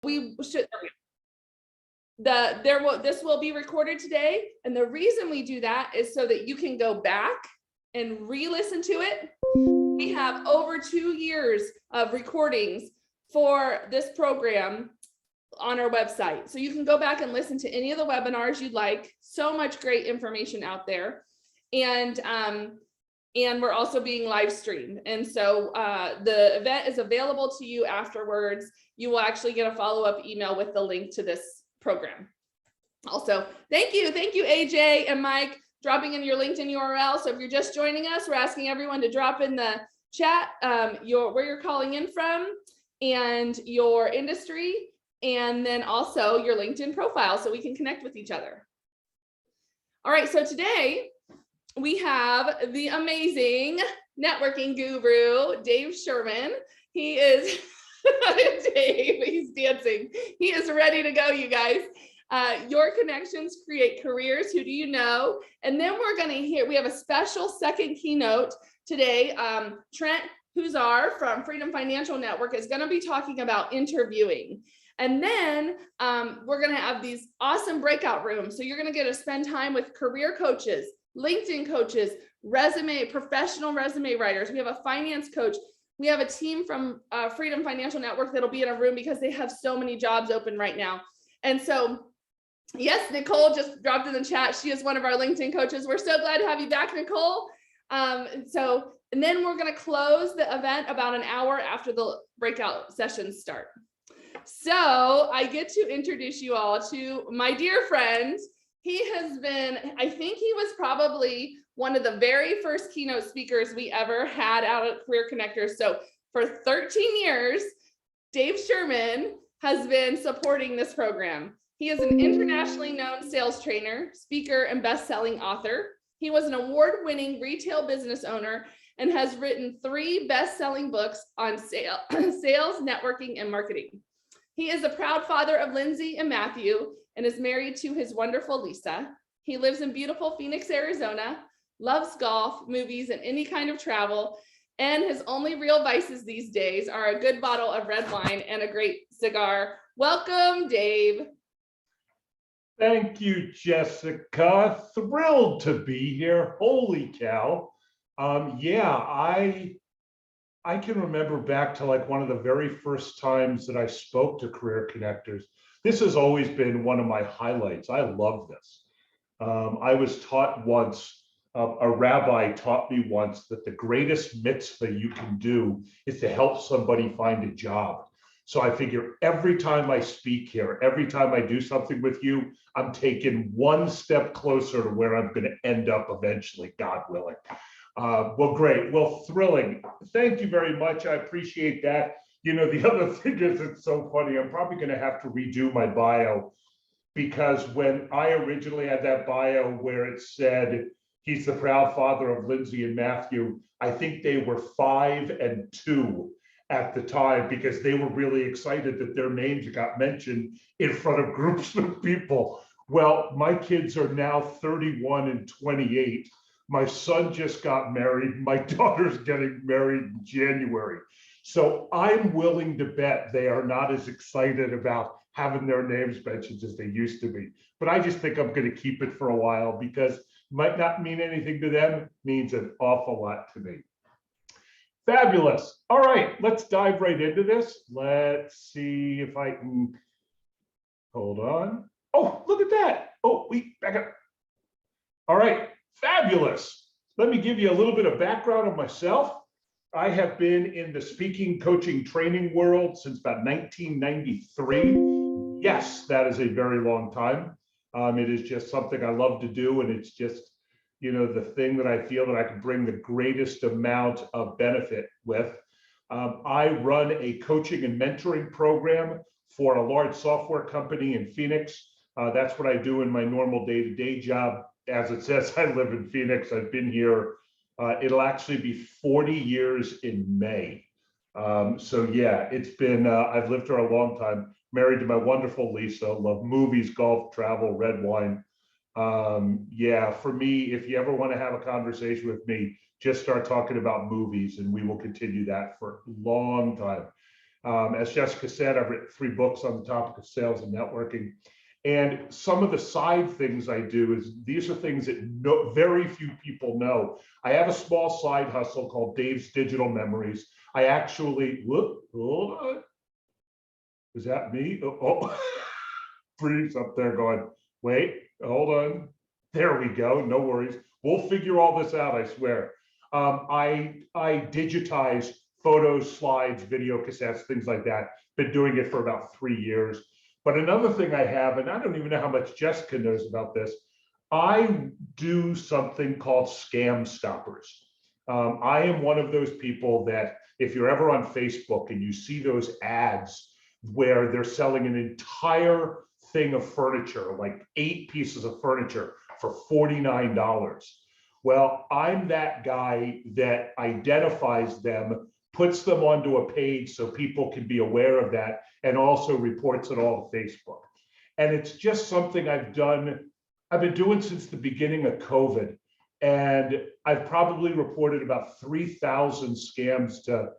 we should, this will be recorded today. And the reason we do that is so that you can go back and re-listen to it. We have over 2 years of recordings for this program on our website. So you can go back and listen to any of the webinars you'd like. So much great information out there. And we're also being live streamed. And so the event is available to you afterwards. You will actually get a follow-up email with the link to this program. Also, thank you, AJ and Mike, dropping in your LinkedIn URL. So if you're just joining us, we're asking everyone to drop in the chat where you're calling in from and your industry, and then also your LinkedIn profile so we can connect with each other. All right, so today we have the amazing networking guru, Dave Sherman. He is, Dave, he's dancing. He is ready to go, you guys. Your connections create careers. Who do you know? And then we're going to hear, we have a special second keynote today. Trent Husar from Freedom Financial Network is going to be talking about interviewing. And then we're going to have these awesome breakout rooms. So you're going to get to spend time with career coaches, LinkedIn coaches, professional resume writers. We have a finance coach. We have a team from Freedom Financial Network that'll be in a room because they have so many jobs open right now. And so, yes, Nicole just dropped in the chat. She is one of our LinkedIn coaches. We're so glad to have you back, Nicole. And then we're going to close the event about an hour after the breakout sessions start. So I get to introduce you all to my dear friend. He has been, I think he was probably one of the very first keynote speakers we ever had out at Career Connectors. So for 13 years, Dave Sherman has been supporting this program. He is an internationally known sales trainer, speaker, and best-selling author. He was an award-winning retail business owner and has written 3 best-selling books on sales, networking, and marketing. He is a proud father of Lindsay and Matthew and is married to his wonderful Lisa. He lives in beautiful Phoenix, Arizona, loves golf, movies, and any kind of travel. And his only real vices these days are a good bottle of red wine and a great cigar. Welcome, Dave. Thank you, Jessica. Thrilled to be here. Holy cow. Yeah, I can remember back to like one of the very first times that I spoke to Career Connectors. This has always been one of my highlights. I love this. I was taught once, a rabbi taught me once that the greatest mitzvah you can do is to help somebody find a job. So I figure every time I speak here, every time I do something with you, I'm taking one step closer to where I'm going to end up eventually, God willing. Well, great. Well, thrilling. Thank you very much. I appreciate that. You know, the other thing is, it's so funny. I'm probably going to have to redo my bio, because when I originally had that bio where it said he's the proud father of Lindsay and Matthew, I think they were 5 and 2 at the time, because they were really excited that their names got mentioned in front of groups of people. Well, my kids are now 31 and 28. My son just got married. My daughter's getting married in January. So I'm willing to bet they are not as excited about having their names mentioned as they used to be. But I just think I'm going to keep it for a while, because it might not mean anything to them, means an awful lot to me. Fabulous. All right, let's dive right into this. Let's see if I can, hold on. Oh, look at that. Oh, wait, back up. All right, fabulous. Let me give you a little bit of background on myself. I have been in the speaking, coaching, training world since about 1993. Yes, that is a very long time. It is just something I love to do, and it's just, you know, the thing that I feel that I can bring the greatest amount of benefit with. I run a coaching and mentoring program for a large software company in Phoenix. That's what I do in my normal day-to-day job. As it says, I live in Phoenix. I've been here. It'll actually be 40 years in May. So yeah, it's been, I've lived here a long time, married to my wonderful Lisa, love movies, golf, travel, red wine. Yeah, for me, if you ever want to have a conversation with me, just start talking about movies and we will continue that for a long time. As Jessica said, I've written 3 books on the topic of sales and networking. And some of the side things I do is these are things that very few people know. I have a small side hustle called Dave's Digital Memories. I actually, hold on. Is that me? Oh, Bree's up there going, wait, hold on. There we go. No worries. We'll figure all this out, I swear. I digitize photos, slides, video cassettes, things like that. Been doing it for about 3 years. But another thing I have, and I don't even know how much Jessica knows about this, I do something called scam stoppers. I am one of those people that if you're ever on Facebook and you see those ads where they're selling an entire thing of furniture, like 8 pieces of furniture for $49. Well, I'm that guy that identifies them, puts them onto a page so people can be aware of that, and also reports it all to Facebook. And it's just something I've been doing since the beginning of COVID. And I've probably reported about 3,000 scams to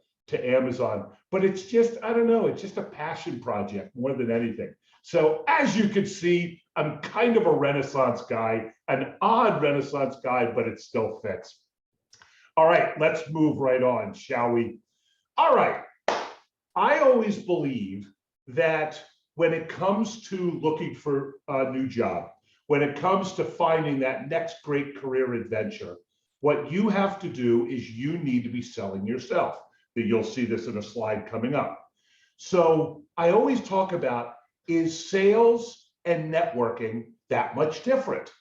Amazon. But it's just, I don't know, it's just a passion project more than anything. So as you can see, I'm kind of a Renaissance guy, an odd Renaissance guy, but it still fits. All right, let's move right on, shall we? All right. I always believe that when it comes to looking for a new job, when it comes to finding that next great career adventure, what you have to do is you need to be selling yourself. You'll see this in a slide coming up. So I always talk about, is sales and networking that much different?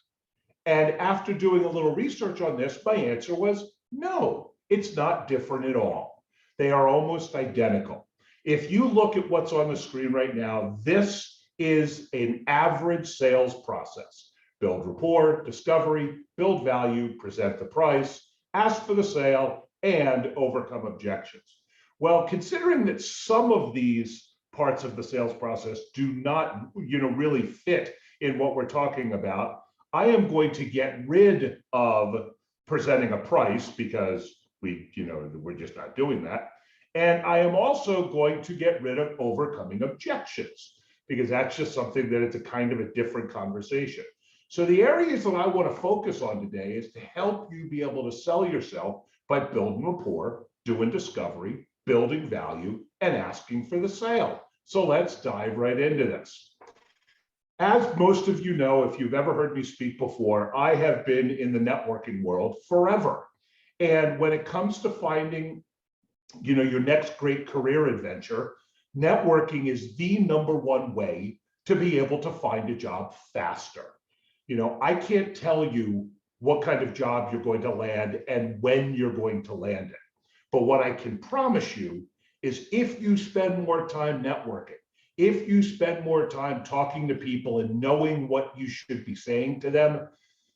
And after doing a little research on this, my answer was no, it's not different at all. They are almost identical. If you look at what's on the screen right now, this is an average sales process. Build rapport, discovery, build value, present the price, ask for the sale, and overcome objections. Well, considering that some of these parts of the sales process do not, really fit in what we're talking about, I am going to get rid of presenting a price because we're just not doing that. And I am also going to get rid of overcoming objections because that's just something that it's a kind of a different conversation. So the areas that I want to focus on today is to help you be able to sell yourself by building rapport, doing discovery, building value, and asking for the sale. So let's dive right into this. As most of you know, if you've ever heard me speak before, I have been in the networking world forever. And when it comes to finding, your next great career adventure, networking is the #1 way to be able to find a job faster. I can't tell you what kind of job you're going to land and when you're going to land it. But what I can promise you is if you spend more time networking, if you spend more time talking to people and knowing what you should be saying to them,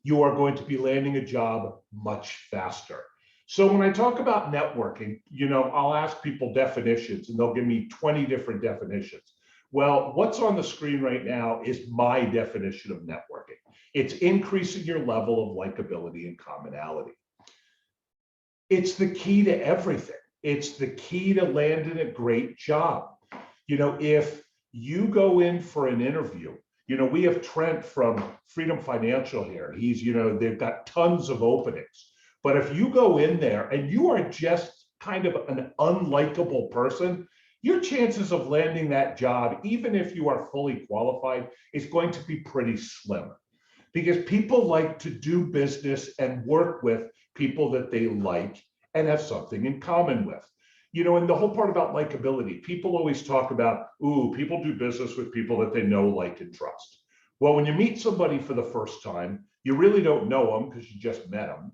you are going to be landing a job much faster. So when I talk about networking, I'll ask people definitions and they'll give me 20 different definitions. Well, what's on the screen right now is my definition of networking. It's increasing your level of likability and commonality. It's the key to everything. It's the key to landing a great job. If you go in for an interview, we have Trent from Freedom Financial here. He's, they've got tons of openings. But if you go in there and you are just kind of an unlikable person, your chances of landing that job, even if you are fully qualified, is going to be pretty slim. Because people like to do business and work with people that they like and have something in common with. And the whole part about likability, people always talk about, people do business with people that they know, like, and trust. Well, when you meet somebody for the first time, you really don't know them because you just met them.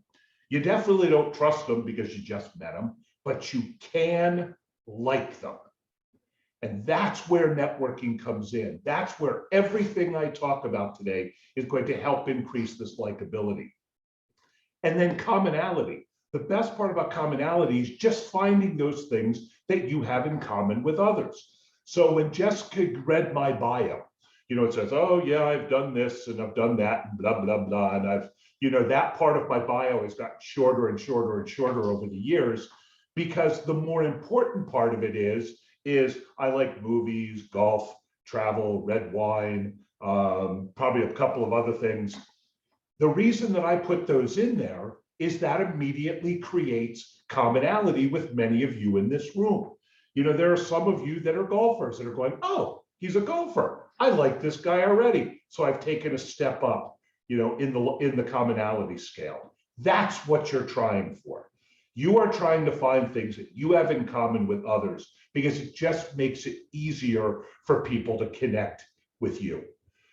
You definitely don't trust them because you just met them, but you can like them. And that's where networking comes in. That's where everything I talk about today is going to help increase this likability. And then commonality. The best part about commonality is just finding those things that you have in common with others. So when Jessica read my bio, it says, oh yeah, I've done this and I've done that and blah, blah, blah. And I've, that part of my bio has gotten shorter and shorter and shorter over the years, because the more important part of it is is I like movies, golf, travel, red wine, probably a couple of other things. The reason that I put those in there is that immediately creates commonality with many of you in this room. You know, there are some of you that are golfers that are going, oh, he's a golfer. I like this guy already. So I've taken a step up, you know, in the commonality scale. That's what you're trying for. You are trying to find things that you have in common with others because it just makes it easier for people to connect with you.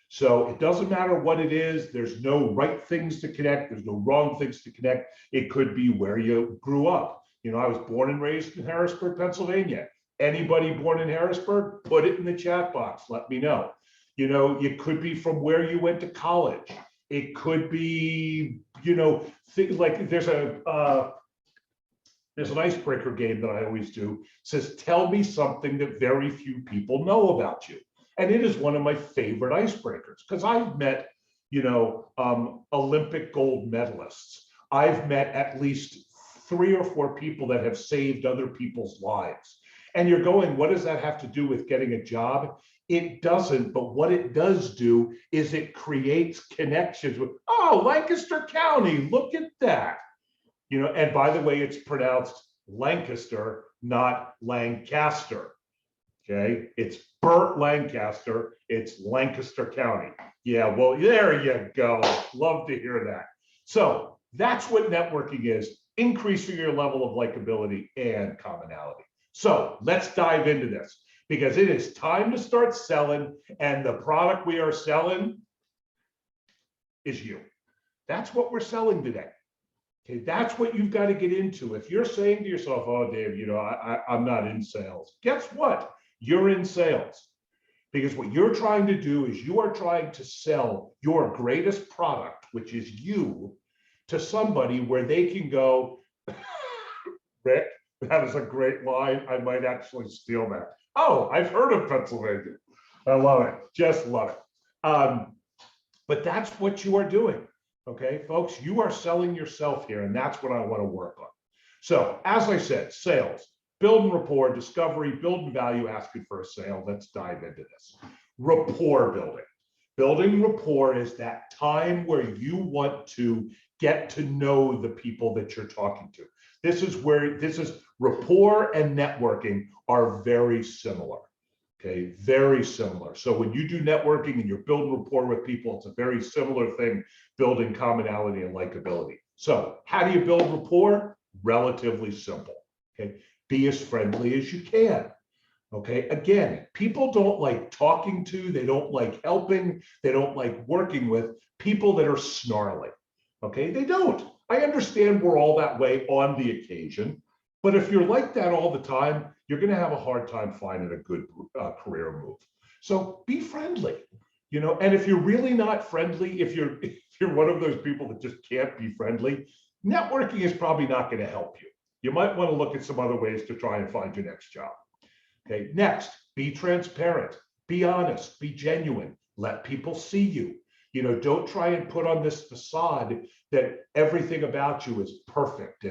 So it doesn't matter what it is. There's no right things to connect. There's no wrong things to connect. It could be where you grew up. You know, I was born and raised in Harrisburg, Pennsylvania. Anybody born in Harrisburg, put it in the chat box. Let me know. You know, it could be from where you went to college. It could be, you know, like there's an icebreaker game that I always do. It says, tell me something that very few people know about you. And it is one of my favorite icebreakers because I've met, you know, Olympic gold medalists. I've met at least 3 or 4 people that have saved other people's lives. And you're going, what does that have to do with getting a job? It doesn't, but what it does do is it creates connections with, oh, Lancaster County, look at that. You know, and by the way, it's pronounced Lancaster, not Lancaster. Okay, it's Burt Lancaster, it's Lancaster County. Yeah, well, there you go. Love to hear that. So that's what networking is, increasing your level of likability and commonality. So let's dive into this because it is time to start selling, and the product we are selling is you. That's what we're selling today. Okay, that's what you've got to get into. If you're saying to yourself, oh, Dave, you know, I'm not in sales. Guess what? You're in sales. Because what you're trying to do is you are trying to sell your greatest product, which is you, to somebody where they can go, Rick, that is a great line. I might actually steal that. Oh, I've heard of Pennsylvania. I love it. Just love it. But that's what you are doing. Okay, folks, you are selling yourself here, and that's what I want to work on. So, as I said, sales, building rapport, discovery, building value, asking for a sale. Let's dive into this. Rapport building. Building rapport is that time where you want to get to know the people that you're talking to. This is rapport and networking are very similar. Okay, very similar. So when you do networking and you're building rapport with people, it's a very similar thing, building commonality and likability. So how do you build rapport? Relatively simple. Okay, be as friendly as you can. Okay, again, people don't like talking to, they don't like helping, they don't like working with people that are snarly. Okay, they don't. I understand we're all that way on the occasion, but if you're like that all the time, you're going to have a hard time finding a good career move. So be friendly, you know, and if you're really not friendly, if you're one of those people that just can't be friendly, networking is probably not going to help you. You might want to look at some other ways to try and find your next job. Okay, next, be transparent, be honest, be genuine, let people see you. You know, don't try and put on this facade that everything about you is perfect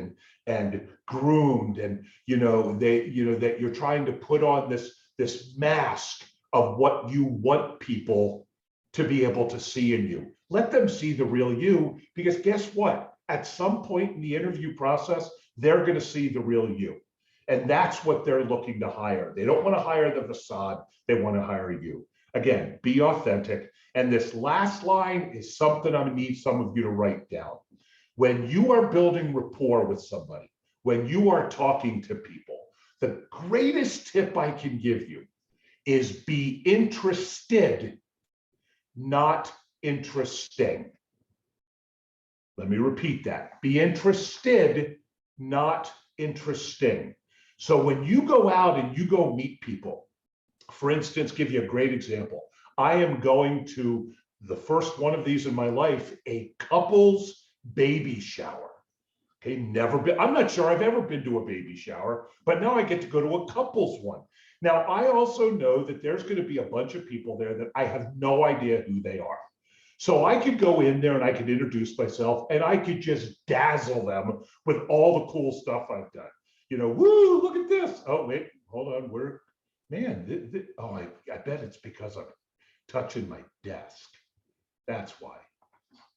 and groomed, and that you're trying to put on this mask of what you want people to be able to see in you. Let them see the real you, because guess what? At some point in the interview process, they're going to see the real you. And that's what they're looking to hire. They don't want to hire the facade. They want to hire you. Again, be authentic. And this last line is something I need some of you to write down. When you are building rapport with somebody, when you are talking to people, the greatest tip I can give you is be interested, not interesting. Let me repeat that. Be interested, not interesting. So when you go out and you go meet people, for instance, give you a great example. I am going to the first one of these in my life, a couple's baby shower. Okay, never been, I'm not sure I've ever been to a baby shower, but now I get to go to a couple's one. Now, I also know that there's going to be a bunch of people there that I have no idea who they are. So I could go in there and I could introduce myself and I could just dazzle them with all the cool stuff I've done. You know, woo, look at this. Oh, wait, hold on. man, I bet it's because I'm touching my desk. That's why.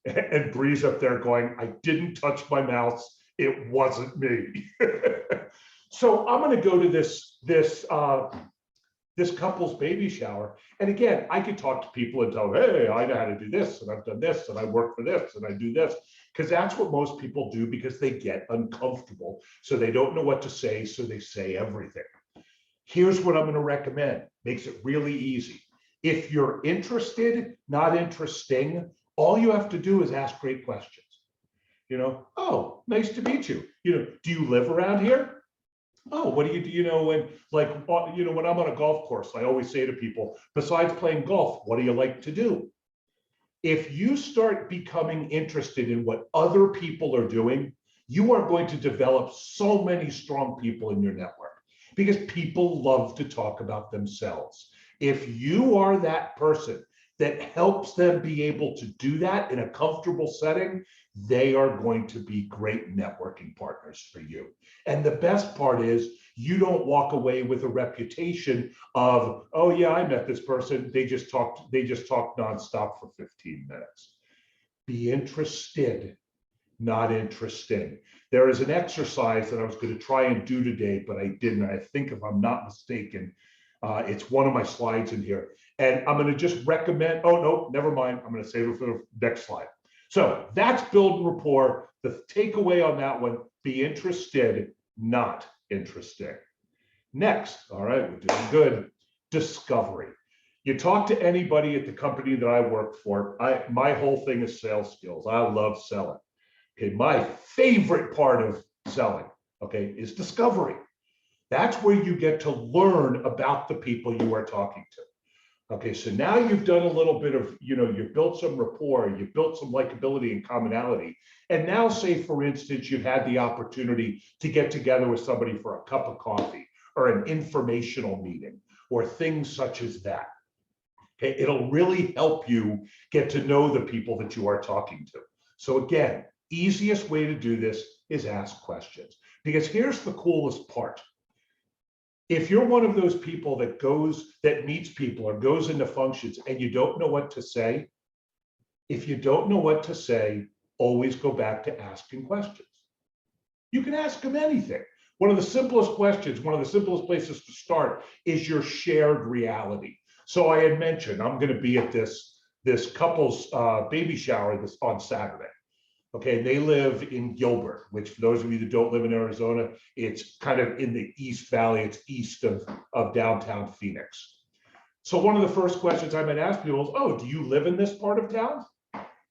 And Bree's up there going, I didn't touch my mouse. It wasn't me. So I'm going to go to this couple's baby shower. And again, I could talk to people and tell them, hey, I know how to do this, and I've done this, and I work for this, and I do this, because that's what most people do, because they get uncomfortable. So they don't know what to say, so they say everything. Here's what I'm going to recommend. Makes it really easy. If you're interested, not interesting, all you have to do is ask great questions. Oh, nice to meet you. Do you live around here? Oh, what do you know, when when I'm on a golf course, I always say to people, besides playing golf, what do you like to do? If you start becoming interested in what other people are doing, you are going to develop so many strong people in your network, because people love to talk about themselves. If you are that person that helps them be able to do that in a comfortable setting, they are going to be great networking partners for you. And the best part is, you don't walk away with a reputation of, oh yeah, I met this person, they just talked nonstop for 15 minutes. Be interested, not interesting. There is an exercise that I was going to try and do today, but I didn't. I think, if I'm not mistaken, it's one of my slides in here. And I'm going to just recommend, oh, no, never mind. I'm going to save it for the next slide. So that's building rapport. The takeaway on that one, be interested, not interesting. Next, all right, we're doing good. Discovery. You talk to anybody at the company that I work for, my whole thing is sales skills. I love selling. Okay, my favorite part of selling, okay, is discovery. That's where you get to learn about the people you are talking to. Okay, so now you've done a little bit of, you've built some rapport, you've built some likability and commonality. And now, say, for instance, you've had the opportunity to get together with somebody for a cup of coffee or an informational meeting or things such as that. Okay, it'll really help you get to know the people that you are talking to. So again, easiest way to do this is ask questions, because here's the coolest part. If you're one of those people that meets people or goes into functions and you don't know what to say, if you don't know what to say, always go back to asking questions. You can ask them anything. One of the simplest questions, one of the simplest places to start is your shared reality. So I had mentioned I'm going to be at this couple's baby shower on Saturday. Okay, they live in Gilbert, which, for those of you that don't live in Arizona, it's kind of in the East Valley. It's east of downtown Phoenix. So one of the first questions I might ask people is, oh, do you live in this part of town?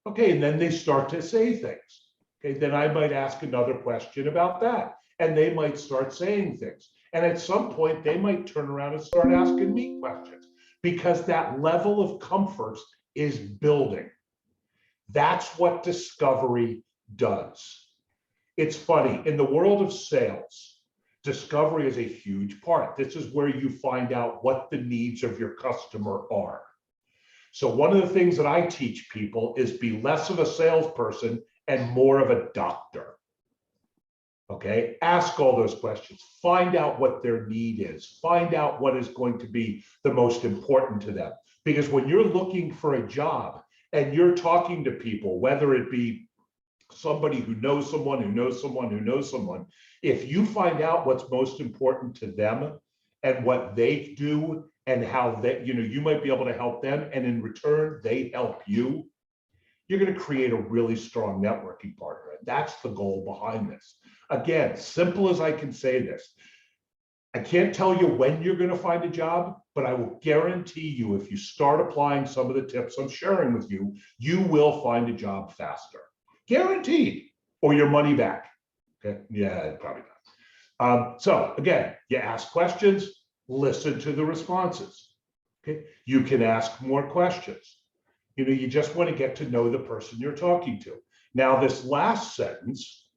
Okay, and then they start to say things. Okay, then I might ask another question about that, and they might start saying things. And at some point, they might turn around and start asking me questions, because that level of comfort is building. That's what discovery does. It's funny, in the world of sales, discovery is a huge part. This is where you find out what the needs of your customer are. So one of the things that I teach people is be less of a salesperson and more of a doctor. Okay, ask all those questions, find out what their need is, find out what is going to be the most important to them. Because when you're looking for a job and you're talking to people, whether it be somebody who knows someone, who knows someone, who knows someone, if you find out what's most important to them and what they do and how that, you might be able to help them, and in return, they help you, you're going to create a really strong networking partner. And that's the goal behind this. Again, simple as I can say this, I can't tell you when you're going to find a job, but I will guarantee you, if you start applying some of the tips I'm sharing with you, you will find a job faster. Guaranteed, or your money back. Okay, yeah, probably not. So again, you ask questions, listen to the responses. Okay, you can ask more questions. You just want to get to know the person you're talking to. Now, this last sentence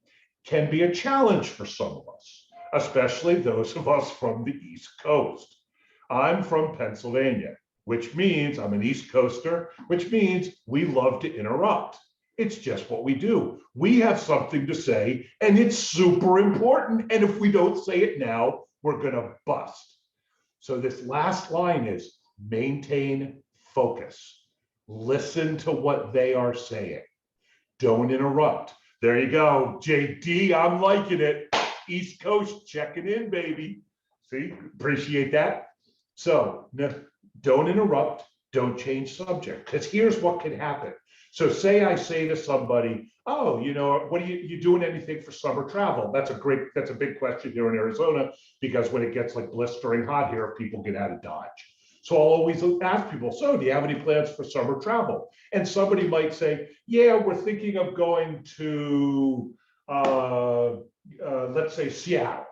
can be a challenge for some of us, especially those of us from the East Coast. I'm from Pennsylvania, which means I'm an East Coaster, which means we love to interrupt. It's just what we do. We have something to say, and it's super important. And if we don't say it now, we're going to bust. So this last line is maintain focus. Listen to what they are saying. Don't interrupt. There you go. JD, I'm liking it. East Coast checking in, baby. See, appreciate that. So don't interrupt. Don't change subject, because here's what can happen. So say I say to somebody, oh, what are you doing anything for summer travel? That's a big question here in Arizona, because when it gets like blistering hot here, people get out of Dodge. So I'll always ask people, so do you have any plans for summer travel? And somebody might say, yeah, we're thinking of going to, let's say Seattle.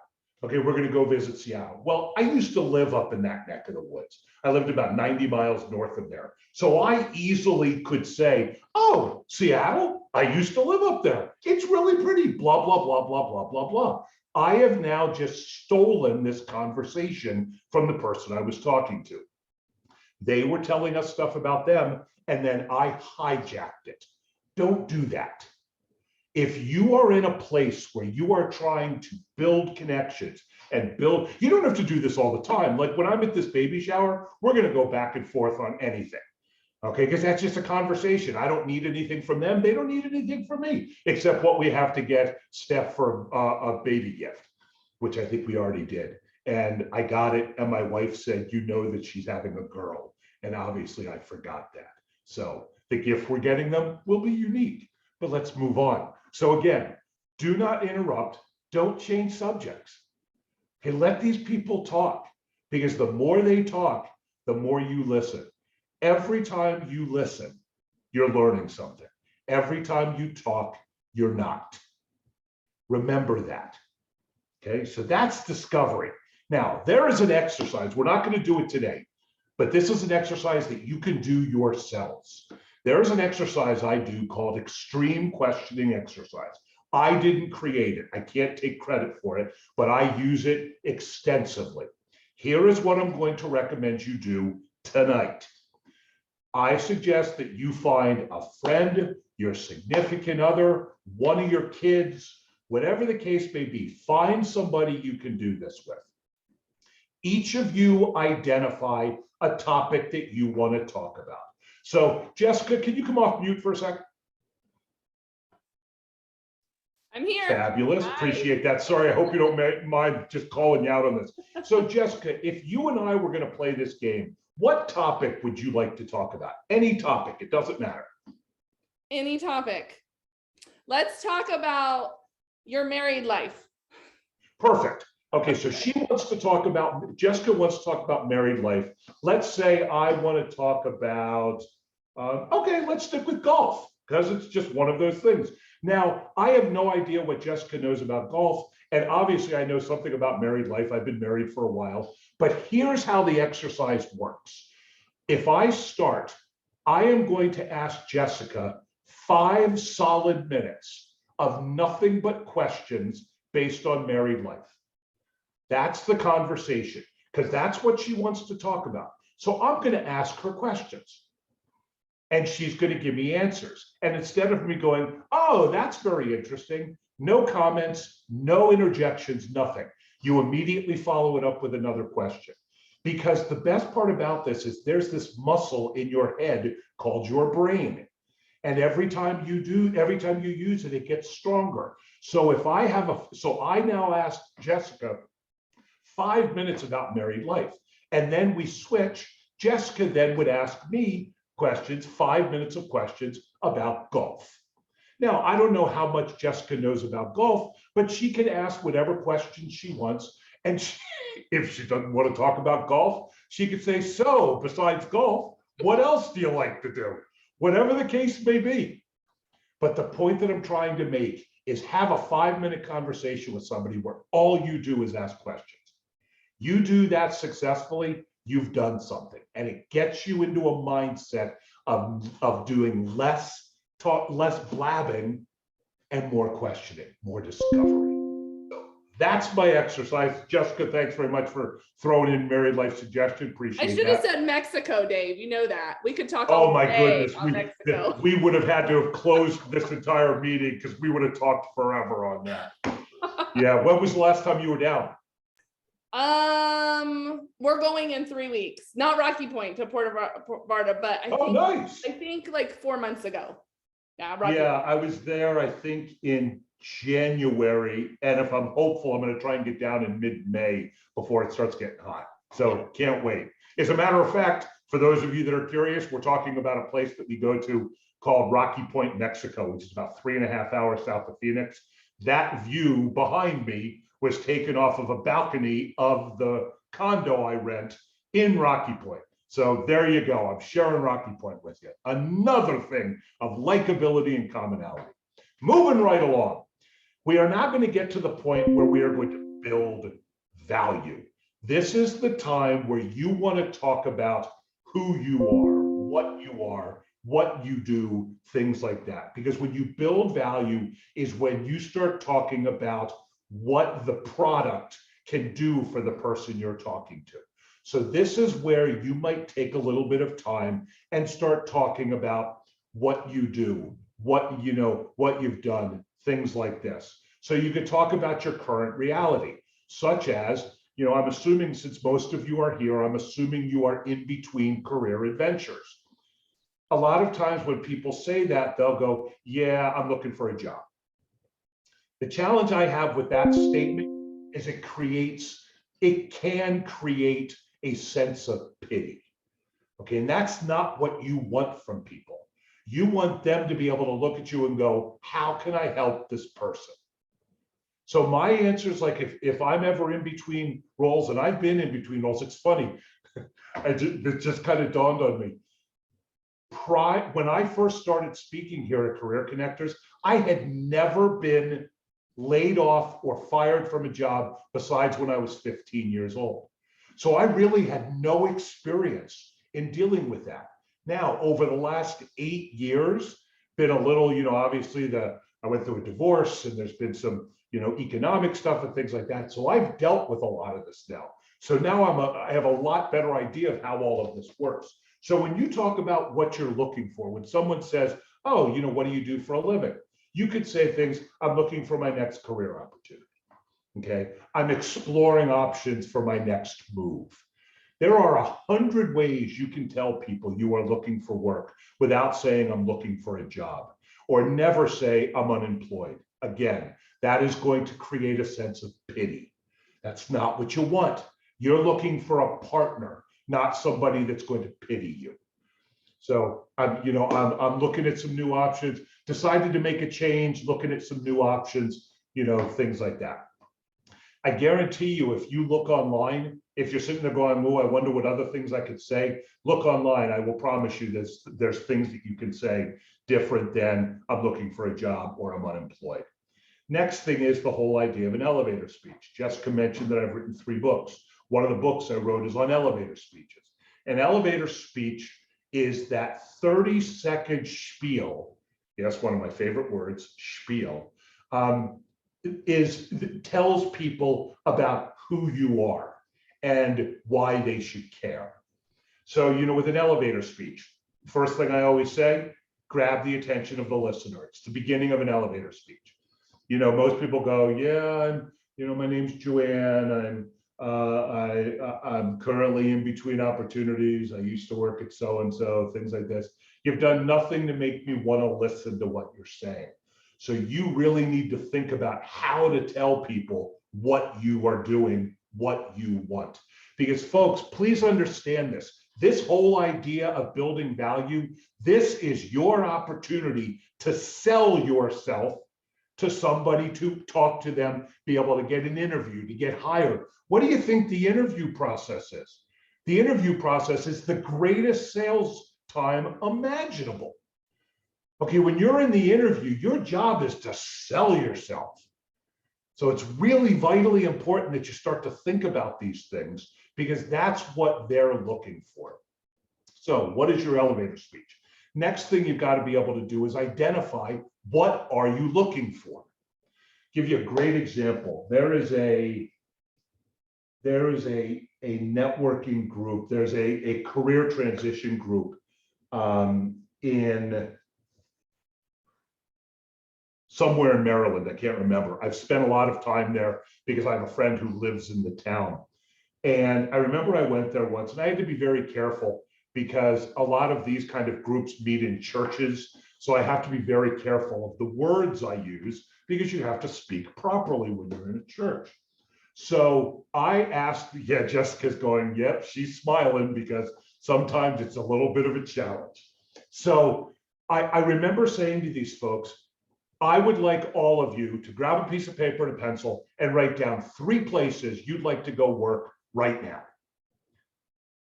Okay, we're going to go visit Seattle. Well, I used to live up in that neck of the woods. I lived about 90 miles north of there. So I easily could say, oh, Seattle, I used to live up there. It's really pretty, blah, blah, blah, blah, blah, blah, blah. I have now just stolen this conversation from the person I was talking to. They were telling us stuff about them, and then I hijacked it. Don't do that. If you are in a place where you are trying to build connections and build, you don't have to do this all the time. Like when I'm at this baby shower, we're going to go back and forth on anything. Okay, because that's just a conversation. I don't need anything from them. They don't need anything from me, except what we have to get Steph for a baby gift, which I think we already did. And I got it. And my wife said, that she's having a girl. And obviously I forgot that. So the gift we're getting them will be unique, but let's move on. So again, do not interrupt. Don't change subjects. Okay, let these people talk, because the more they talk, the more you listen. Every time you listen, you're learning something. Every time you talk, you're not. Remember that. Okay, so that's discovery. Now, there is an exercise. We're not going to do it today, but this is an exercise that you can do yourselves. There's an exercise I do called extreme questioning exercise. I didn't create it. I can't take credit for it, but I use it extensively. Here is what I'm going to recommend you do tonight. I suggest that you find a friend, your significant other, one of your kids, whatever the case may be, find somebody you can do this with. Each of you identify a topic that you want to talk about. So Jessica, can you come off mute for a second? I'm here. Fabulous. Hi. Appreciate that. Sorry, I hope you don't mind just calling you out on this. So Jessica, if you and I were going to play this game, what topic would you like to talk about? Any topic, it doesn't matter. Any topic. Let's talk about your married life. Perfect. Okay, so Jessica wants to talk about married life. Let's say I want to talk about, okay, let's stick with golf, because it's just one of those things. Now, I have no idea what Jessica knows about golf, and obviously I know something about married life. I've been married for a while, but here's how the exercise works. If I start, I am going to ask Jessica 5 solid minutes of nothing but questions based on married life. That's the conversation, because that's what she wants to talk about. So I'm going to ask her questions, and she's going to give me answers. And instead of me going, oh, that's very interesting, no comments, no interjections, nothing. You immediately follow it up with another question. Because the best part about this is there's this muscle in your head called your brain. And every time you use it, it gets stronger. So I now ask Jessica 5 minutes about married life. And then we switch. Jessica then would ask me questions, 5 minutes of questions about golf. Now, I don't know how much Jessica knows about golf, but she can ask whatever questions she wants. And if she doesn't want to talk about golf, she could say, so besides golf, what else do you like to do? Whatever the case may be. But the point that I'm trying to make is have a 5-minute conversation with somebody where all you do is ask questions. You do that successfully, you've done something, and it gets you into a mindset of doing less talk, less blabbing, and more questioning, more discovery. So that's my exercise. Jessica, thanks very much for throwing in married life suggestion. Appreciate it. I should have said Mexico, Dave. You know that. We could talk all day on Mexico. We would have had to have closed this entire meeting because we would have talked forever on that. Yeah, when was the last time you were down? We're going in 3 weeks, not Rocky Point to Puerto Vallarta, but Oh, nice. I think like 4 months ago. Yeah, Yeah, I was there, I think, in January. And if I'm hopeful, I'm going to try and get down in mid-May before it starts getting hot. So can't wait. As a matter of fact, for those of you that are curious, we're talking about a place that we go to called Rocky Point, Mexico, which is about 3.5 hours south of Phoenix. That view behind me was taken off of a balcony of the condo I rent in Rocky Point. So there you go. I'm sharing Rocky Point with you. Another thing of likability and commonality. Moving right along. We are now going to get to the point where we are going to build value. This is the time where you want to talk about who you are, what you do, things like that. Because when you build value is when you start talking about what the product can do for the person you're talking to. So this is where you might take a little bit of time and start talking about what you do, what you know, what you've done, things like this. So you could talk about your current reality, such as, I'm assuming since most of you are here, I'm assuming you are in between career adventures. A lot of times when people say that, they'll go, yeah, I'm looking for a job. The challenge I have with that statement is it can create a sense of pity. Okay, and that's not what you want from people. You want them to be able to look at you and go, how can I help this person? So my answer is like, if I'm ever in between roles, and I've been in between roles, it's funny, it just kind of dawned on me. When I first started speaking here at Career Connectors, I had never been laid off or fired from a job besides when I was 15 years old. So I really had no experience in dealing with that. Now, over the last 8 years, been a little, obviously I went through a divorce and there's been some, economic stuff and things like that. So I've dealt with a lot of this now. So now I have a lot better idea of how all of this works. So when you talk about what you're looking for, when someone says, oh, what do you do for a living? You could say things, I'm looking for my next career opportunity. Okay, I'm exploring options for my next move. There are 100 ways you can tell people you are looking for work without saying I'm looking for a job, or never say I'm unemployed. Again, that is going to create a sense of pity. That's not what you want. You're looking for a partner, not somebody that's going to pity you. So I'm looking at some new options, decided to make a change, looking at some new options, things like that. I guarantee you, if you look online, if you're sitting there going, oh, I wonder what other things I could say, look online. I will promise you there's things that you can say different than I'm looking for a job or I'm unemployed. Next thing is the whole idea of an elevator speech. Jessica mentioned that I've written 3 books. One of the books I wrote is on elevator speeches. An elevator speech is that 30-second spiel. Yes, one of my favorite words, spiel. Tells people about who you are and why they should care. So, with an elevator speech, first thing I always say, grab the attention of the listener. It's the beginning of an elevator speech. Most people go, yeah, my name's Joanne. I'm currently in between opportunities. I used to work at so-and-so, things like this. You've done nothing to make me want to listen to what you're saying. So you really need to think about how to tell people what you are doing, what you want. Because folks, please understand this. This whole idea of building value, this is your opportunity to sell yourself to somebody, to talk to them, be able to get an interview, to get hired. What do you think the interview process is? The interview process is the greatest sales time imaginable. Okay, when you're in the interview, your job is to sell yourself. So it's really vitally important that you start to think about these things because that's what they're looking for. So what is your elevator speech? Next thing you've got to be able to do is identify what are you looking for. Give you a great example. There is a networking group. There's a career transition group in somewhere in Maryland. I can't remember. I've spent a lot of time there because I have a friend who lives in the town. And I remember I went there once and I had to be very careful because a lot of these kind of groups meet in churches. So I have to be very careful of the words I use because you have to speak properly when you're in a church. So I asked, yeah, Jessica's going, yep, she's smiling because sometimes it's a little bit of a challenge. So I remember saying to these folks, I would like all of you to grab a piece of paper and a pencil and write down 3 places you'd like to go work right now.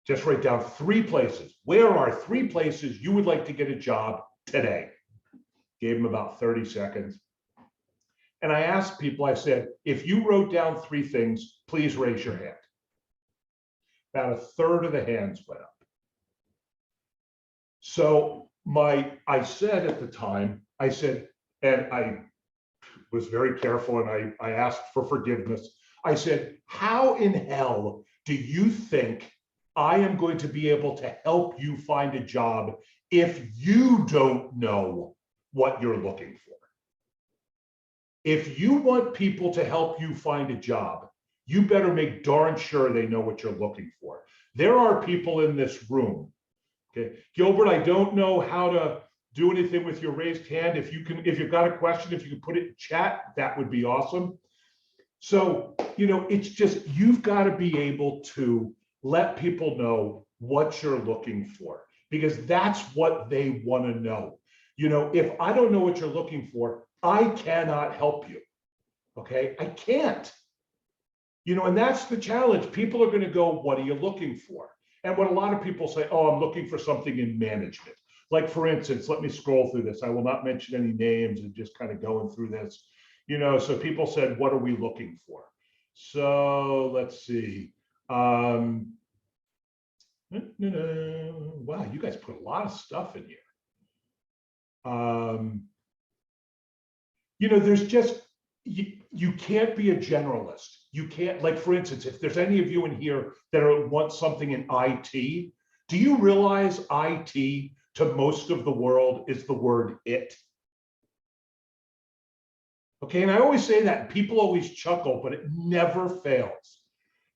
Just write down 3 places. Where are 3 places you would like to get a job today? Gave them about 30 seconds. And I asked people, I said, if you wrote down 3 things, please raise your hand. About a third of the hands went up. So I said at the time, I said, and I was very careful and I asked for forgiveness. I said, how in hell do you think I am going to be able to help you find a job if you don't know what you're looking for? If you want people to help you find a job, you better make darn sure they know what you're looking for. There are people in this room. Okay, Gilbert, I don't know how to do anything with your raised hand. If you've got a question, if you can put it in chat, that would be awesome. So, it's just, you've got to be able to let people know what you're looking for, because that's what they want to know. If I don't know what you're looking for, I cannot help you. Okay, I can't. And that's the challenge. People are going to go, what are you looking for? And what a lot of people say, oh, I'm looking for something in management. Like, for instance, let me scroll through this. I will not mention any names and just kind of going through this. So people said, what are we looking for? So let's see. Wow, you guys put a lot of stuff in here. There's just, you can't be a generalist. You can't, like, for instance, if there's any of you in here that want something in IT, do you realize IT to most of the world is the word it? Okay, and I always say that, and people always chuckle, but it never fails.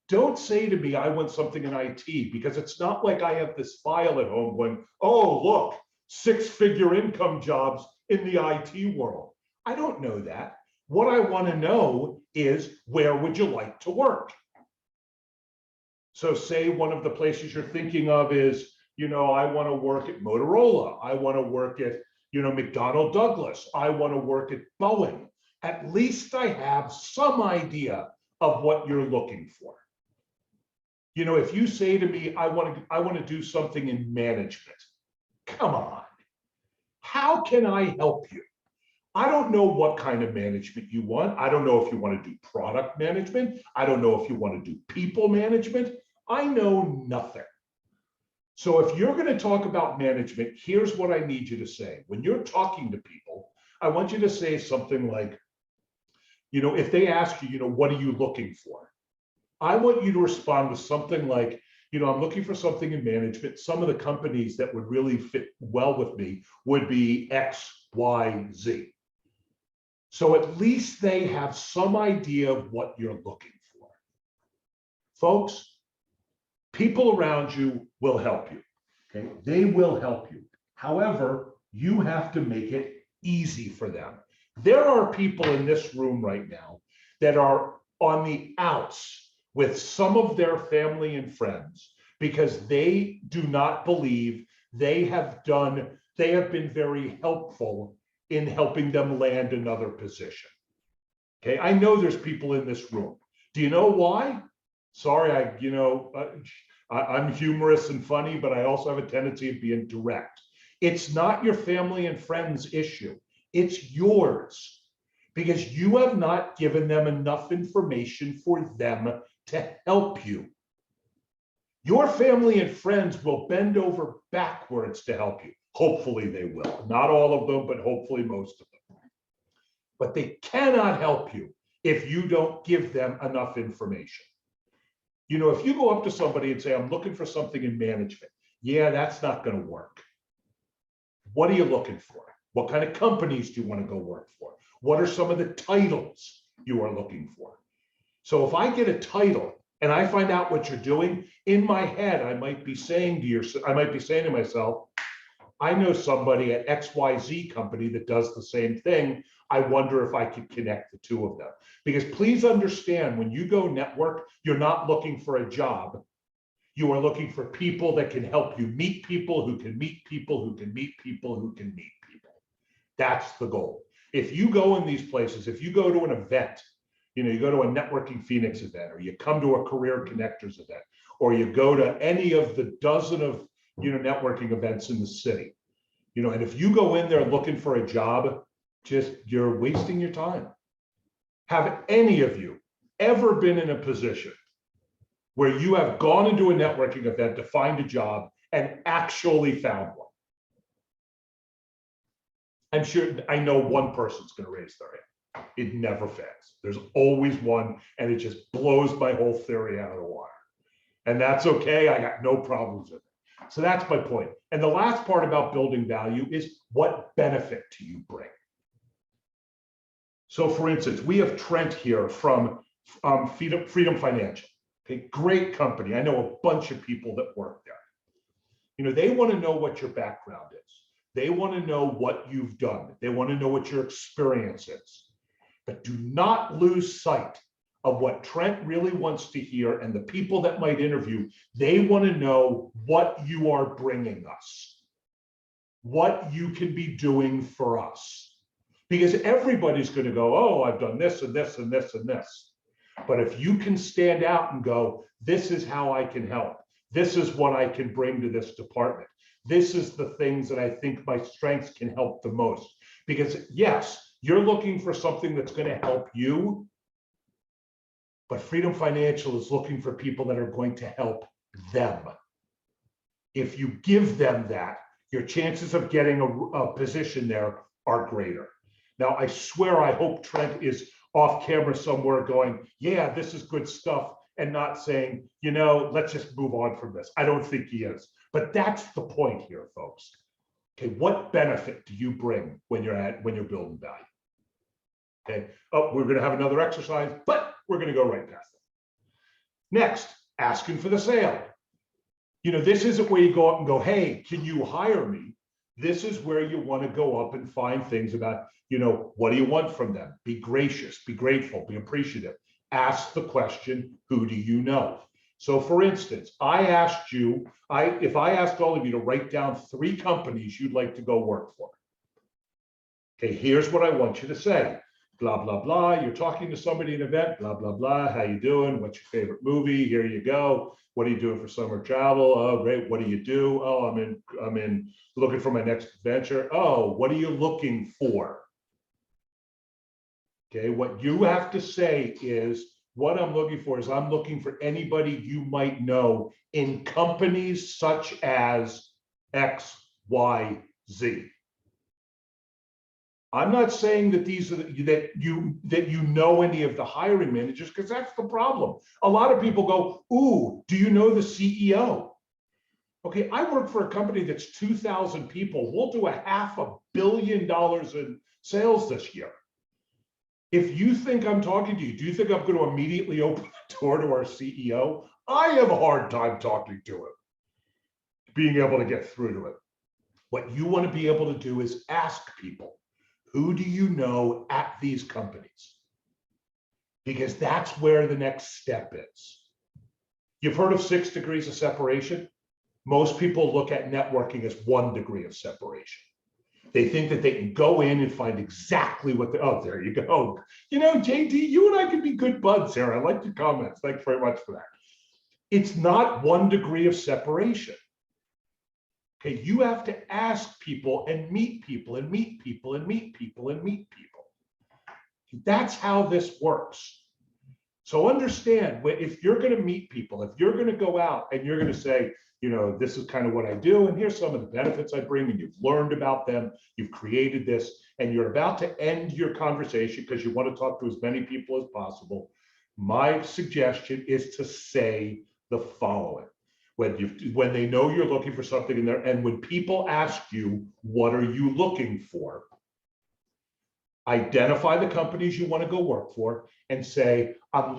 Don't say to me, I want something in IT, because it's not like I have this file at home going, oh, look, 6-figure income jobs in the IT world. I don't know that. What I want to know is, where would you like to work? So say one of the places you're thinking of is, I want to work at Motorola. I want to work at, McDonnell Douglas. I want to work at Boeing. At least I have some idea of what you're looking for. If you say to me, I want to do something in management, come on. How can I help you? I don't know what kind of management you want. I don't know if you want to do product management. I don't know if you want to do people management. I know nothing. So if you're going to talk about management, here's what I need you to say. When you're talking to people, I want you to say something like, if they ask you, what are you looking for? I want you to respond with something like, I'm looking for something in management. Some of the companies that would really fit well with me would be X, Y, Z. So at least they have some idea of what you're looking for. Folks, people around you will help you. Okay, they will help you. However, you have to make it easy for them. There are people in this room right now that are on the outs with some of their family and friends because they do not believe they have been very helpful in helping them land another position. Okay, I know there's people in this room. Do you know why? Sorry, I'm humorous and funny, but I also have a tendency of being direct. It's not your family and friends issue. It's yours, because you have not given them enough information for them to help you. Your family and friends will bend over backwards to help you. Hopefully they will. Not all of them, but hopefully most of them. But they cannot help you if you don't give them enough information. If you go up to somebody and say, I'm looking for something in management, yeah, that's not going to work. What are you looking for? What kind of companies do you want to go work for? What are some of the titles you are looking for? So if I get a title and I find out what you're doing, in my head, I might be saying to myself, I know somebody at XYZ company that does the same thing. I wonder if I could connect the two of them. Because please understand, when you go network, you're not looking for a job. You are looking for people that can help you meet people who can meet people who can meet people who can meet people. That's the goal. If you go in these places, if you go to an event, you go to a Networking Phoenix event, or you come to a Career Connectors event, or you go to any of the dozen of networking events in the city, and if you go in there looking for a job, you're wasting your time. Have any of you ever been in a position where you have gone into a networking event to find a job and actually found one? I'm sure I know one person's going to raise their hand. It never fails. There's always one, and it just blows my whole theory out of the water. And that's okay. I got no problems with it. So that's my point. And the last part about building value is, what benefit do you bring? So for instance, we have Trent here from Freedom Financial. Okay, great company. I know a bunch of people that work there. They want to know what your background is. They want to know what you've done. They want to know what your experience is. But do not lose sight of what Trent really wants to hear, and the people that might interview, they want to know what you are bringing us, what you can be doing for us. Because everybody's going to go, oh, I've done this and this and this and this. But if you can stand out and go, this is how I can help. This is what I can bring to this department. This is the things that I think my strengths can help the most. Because yes, you're looking for something that's going to help you, but Freedom Financial is looking for people that are going to help them. If you give them that, your chances of getting a position there are greater. Now, I swear, I hope Trent is off camera somewhere going, yeah, this is good stuff, and not saying, let's just move on from this. I don't think he is. But that's the point here, folks. Okay, what benefit do you bring when you're building value? Okay, oh, we're going to have another exercise, but we're going to go right past it. Next, asking for the sale. This isn't where you go up and go, hey, can you hire me? This is where you want to go up and find things about, what do you want from them? Be gracious, be grateful, be appreciative. Ask the question, who do you know? So for instance, if I asked all of you to write down 3 companies you'd like to go work for. Okay, here's what I want you to say. Blah, blah, blah. You're talking to somebody at an event, blah, blah, blah. How you doing? What's your favorite movie? Here you go. What are you doing for summer travel? Oh, great. What do you do? Oh, I'm in looking for my next adventure. Oh, what are you looking for? Okay, what you have to say is, what I'm looking for is, I'm looking for anybody you might know in companies such as X, Y, Z. I'm not saying that these are that you know any of the hiring managers, because that's the problem. A lot of people go, ooh, do you know the CEO? Okay, I work for a company that's 2,000 people. We'll do $500 million in sales this year. If you think I'm talking to you, do you think I'm going to immediately open the door to our CEO? I have a hard time talking to him, being able to get through to him. What you want to be able to do is ask people, who do you know at these companies? Because that's where the next step is. You've heard of 6 degrees of separation? Most people look at networking as 1 degree of separation. They think that they can go in and find exactly what oh, there you go. JD, you and I could be good buds here. I like your comments. Thanks very much for that. It's not 1 degree of separation. Okay, you have to ask people and meet people and meet people and meet people and meet people. That's how this works. So understand, if you're going to meet people, if you're going to go out and you're going to say, this is kind of what I do, and here's some of the benefits I bring, and you've learned about them, you've created this, and you're about to end your conversation because you want to talk to as many people as possible, my suggestion is to say the following. When they know you're looking for something in there, and when people ask you, what are you looking for? Identify the companies you want to go work for and say, I'm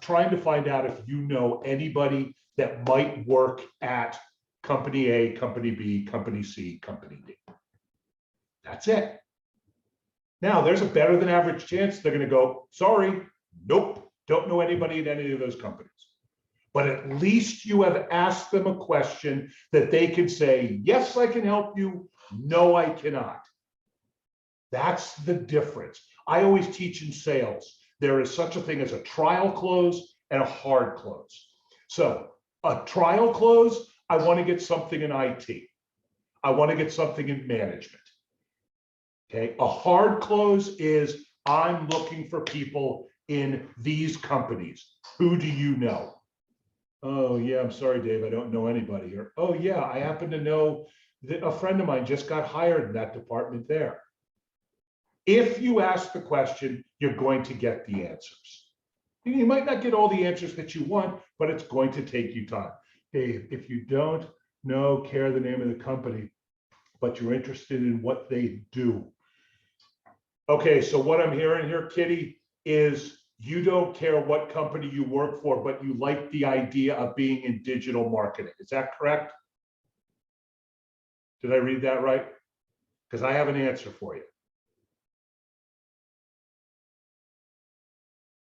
trying to find out if you know anybody that might work at company A, company B, company C, company D. That's it. Now, there's a better than average chance they're going to go, sorry, nope, don't know anybody at any of those companies. But at least you have asked them a question that they can say, yes, I can help you. No, I cannot. That's the difference. I always teach in sales, there is such a thing as a trial close and a hard close. So a trial close, I want to get something in IT. I want to get something in management. Okay, a hard close is I'm looking for people in these companies. Who do you know? Oh yeah, I'm sorry, Dave, I don't know anybody here. Oh yeah, I happen to know that a friend of mine just got hired in that department there. If you ask the question, you're going to get the answers. You might not get all the answers that you want, but it's going to take you time. Dave, if you don't care the name of the company, but you're interested in what they do. Okay, so what I'm hearing here, Kitty, is you don't care what company you work for, but you like the idea of being in digital marketing. Is that correct? Did I read that right? Because I have an answer for you.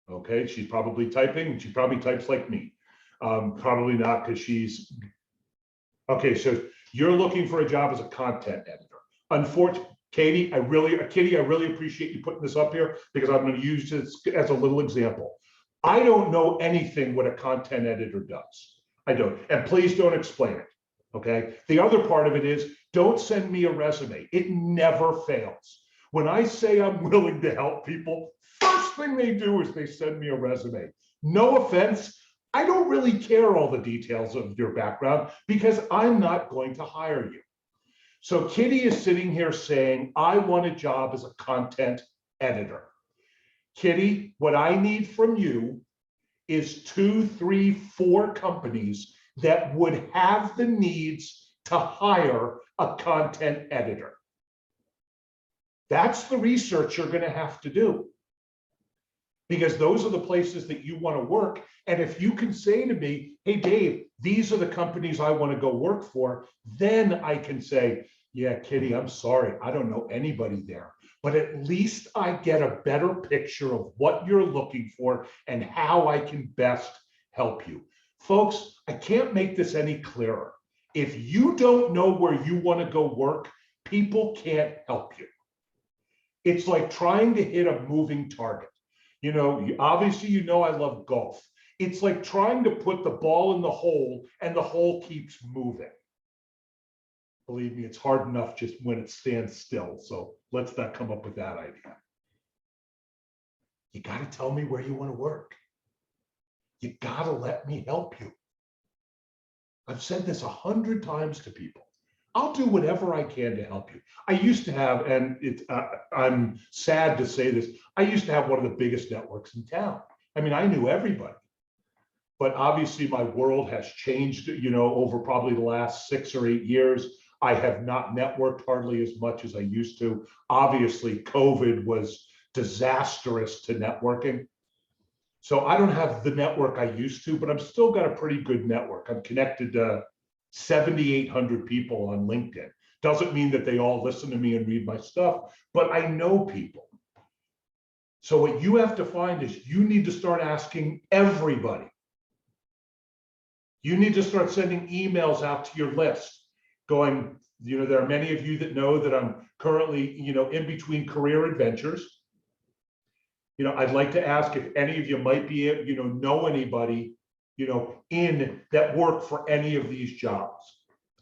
Okay, she's probably typing. She probably types like me. Probably not, because she's okay. So you're looking for a job as a content editor. Unfortunately, Kitty, I really appreciate you putting this up here, because I'm going to use this as a little example. I don't know anything what a content editor does. I don't, and please don't explain it. Okay. The other part of it is, don't send me a resume. It never fails. When I say I'm willing to help people, first thing they do is they send me a resume. No offense, I don't really care all the details of your background, because I'm not going to hire you. So Kitty is sitting here saying, I want a job as a content editor. Kitty, what I need from you is 2, 3, 4 companies that would have the needs to hire a content editor. That's the research you're going to have to do, because those are the places that you want to work. And if you can say to me, hey, Dave, these are the companies I want to go work for, then I can say, yeah, Kitty, I'm sorry, I don't know anybody there. But at least I get a better picture of what you're looking for and how I can best help you. Folks, I can't make this any clearer. If you don't know where you want to go work, people can't help you. It's like trying to hit a moving target. You know, obviously, you know, I love golf. It's like trying to put the ball in the hole and the hole keeps moving. Believe me, it's hard enough just when it stands still. So let's not come up with that idea. You got to tell me where you want to work. You got to let me help you. I've said this 100 times to people. I'll do whatever I can to help you. I used to have, and I'm sad to say this, I used to have one of the biggest networks in town. I mean, I knew everybody. But obviously my world has changed, you know, over probably the last 6 or 8 years. I have not networked hardly as much as I used to. Obviously, COVID was disastrous to networking. So I don't have the network I used to, but I've still got a pretty good network. I'm connected to 7,800 people on LinkedIn. Doesn't mean that they all listen to me and read my stuff, but I know people. So what you have to find is you need to start asking everybody. You need to start sending emails out to your list going, you know, there are many of you that know that I'm currently, you know, in between career adventures. You know, I'd like to ask if any of you might be, you know anybody, you know, in that work for any of these jobs,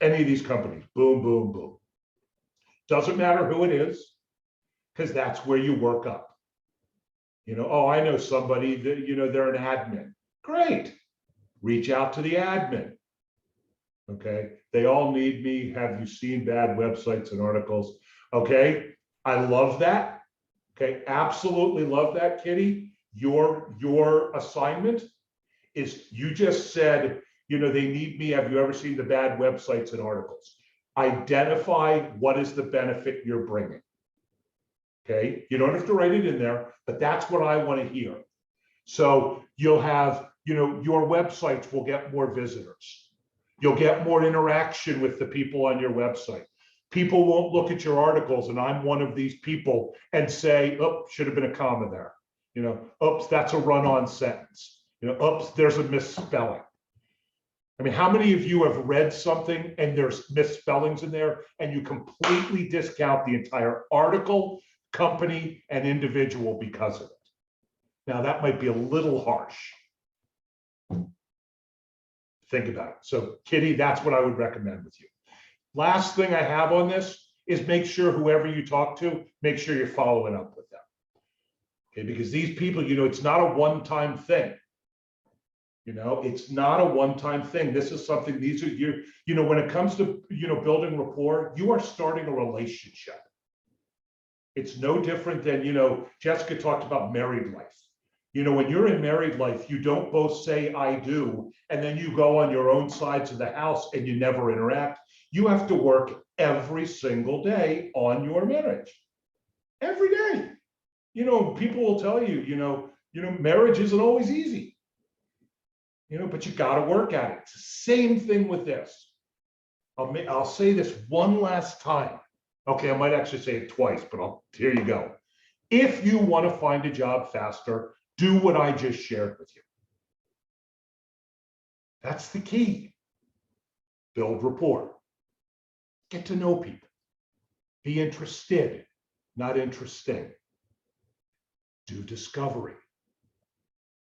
any of these companies. Boom, boom, boom. Doesn't matter who it is, because that's where you work up. You know, oh, I know somebody that, you know, they're an admin. Great. Reach out to the admin. Okay. They all need me. Have you seen bad websites and articles? Okay. I love that. Okay. Absolutely love that, Kitty. Your assignment is, you just said, you know, they need me. Have you ever seen the bad websites and articles? Identify what is the benefit you're bringing. Okay, you don't have to write it in there, but that's what I want to hear. So you'll have, your websites will get more visitors. You'll get more interaction with the people on your website. People won't look at your articles, and I'm one of these people, and say, oh, should have been a comma there. Oops, that's a run-on sentence. Oops, there's a misspelling. I mean, how many of you have read something and there's misspellings in there and you completely discount the entire article, company, and individual because of it? Now, that might be a little harsh. Think about it. So, Kitty, that's what I would recommend with you. Last thing I have on this is make sure whoever you talk to, make sure you're following up with them. Okay, because these people, it's not a one-time thing. It's not a one-time thing. This is something, these are when it comes to, building rapport, you are starting a relationship. It's no different than, Jessica talked about married life. When you're in married life, you don't both say, I do, and then you go on your own sides of the house and you never interact. You have to work every single day on your marriage. Every day. People will tell you, marriage isn't always easy. But you got to work at it. It's the same thing with this. I'll say this one last time. Okay, I might actually say it twice, but here you go. If you want to find a job faster, do what I just shared with you. That's the key. Build rapport. Get to know people. Be interested, not interesting. Do discovery.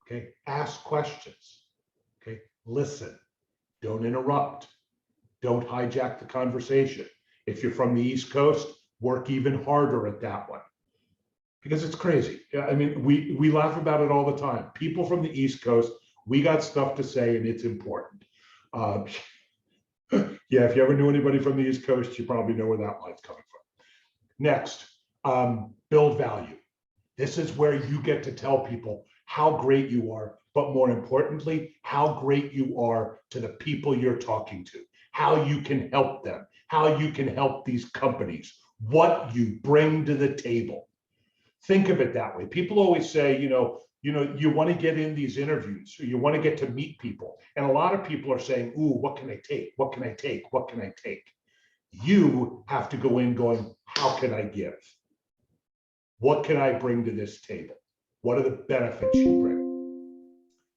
Okay, ask questions. Okay, listen. Don't interrupt. Don't hijack the conversation. If you're from the East Coast, work even harder at that one. Because it's crazy. I mean, we laugh about it all the time. People from the East Coast, we got stuff to say and it's important. Yeah, if you ever knew anybody from the East Coast, you probably know where that line's coming from. Next, build value. This is where you get to tell people how great you are, but more importantly, how great you are to the people you're talking to, how you can help them, how you can help these companies, what you bring to the table. Think of it that way. People always say, you want to get in these interviews, or you want to get to meet people. And a lot of people are saying, ooh, what can I take? What can I take? What can I take? You have to go in going, how can I give? What can I bring to this table? What are the benefits you bring?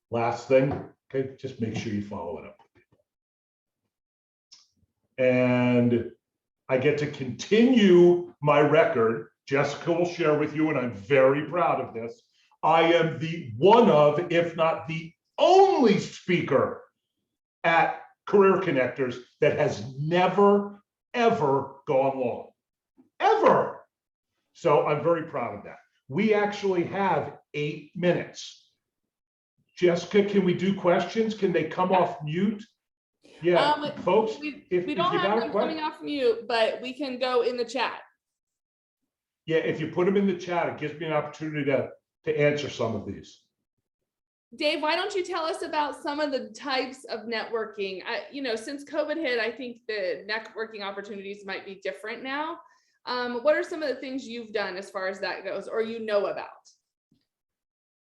Last thing, okay, just make sure you follow it up with people. And I get to continue my record. Jessica will share with you, and I'm very proud of this. I am the one of, if not the only speaker at Career Connectors that has never, ever gone long. Ever. So I'm very proud of that. We actually have 8 minutes. Jessica, can we do questions? Can they come off mute? Yeah, folks, we don't have them coming off mute, but we can go in the chat. Yeah, if you put them in the chat, it gives me an opportunity to answer some of these. Dave, why don't you tell us about some of the types of networking? Since COVID hit, I think the networking opportunities might be different now. What are some of the things you've done as far as that goes, or about?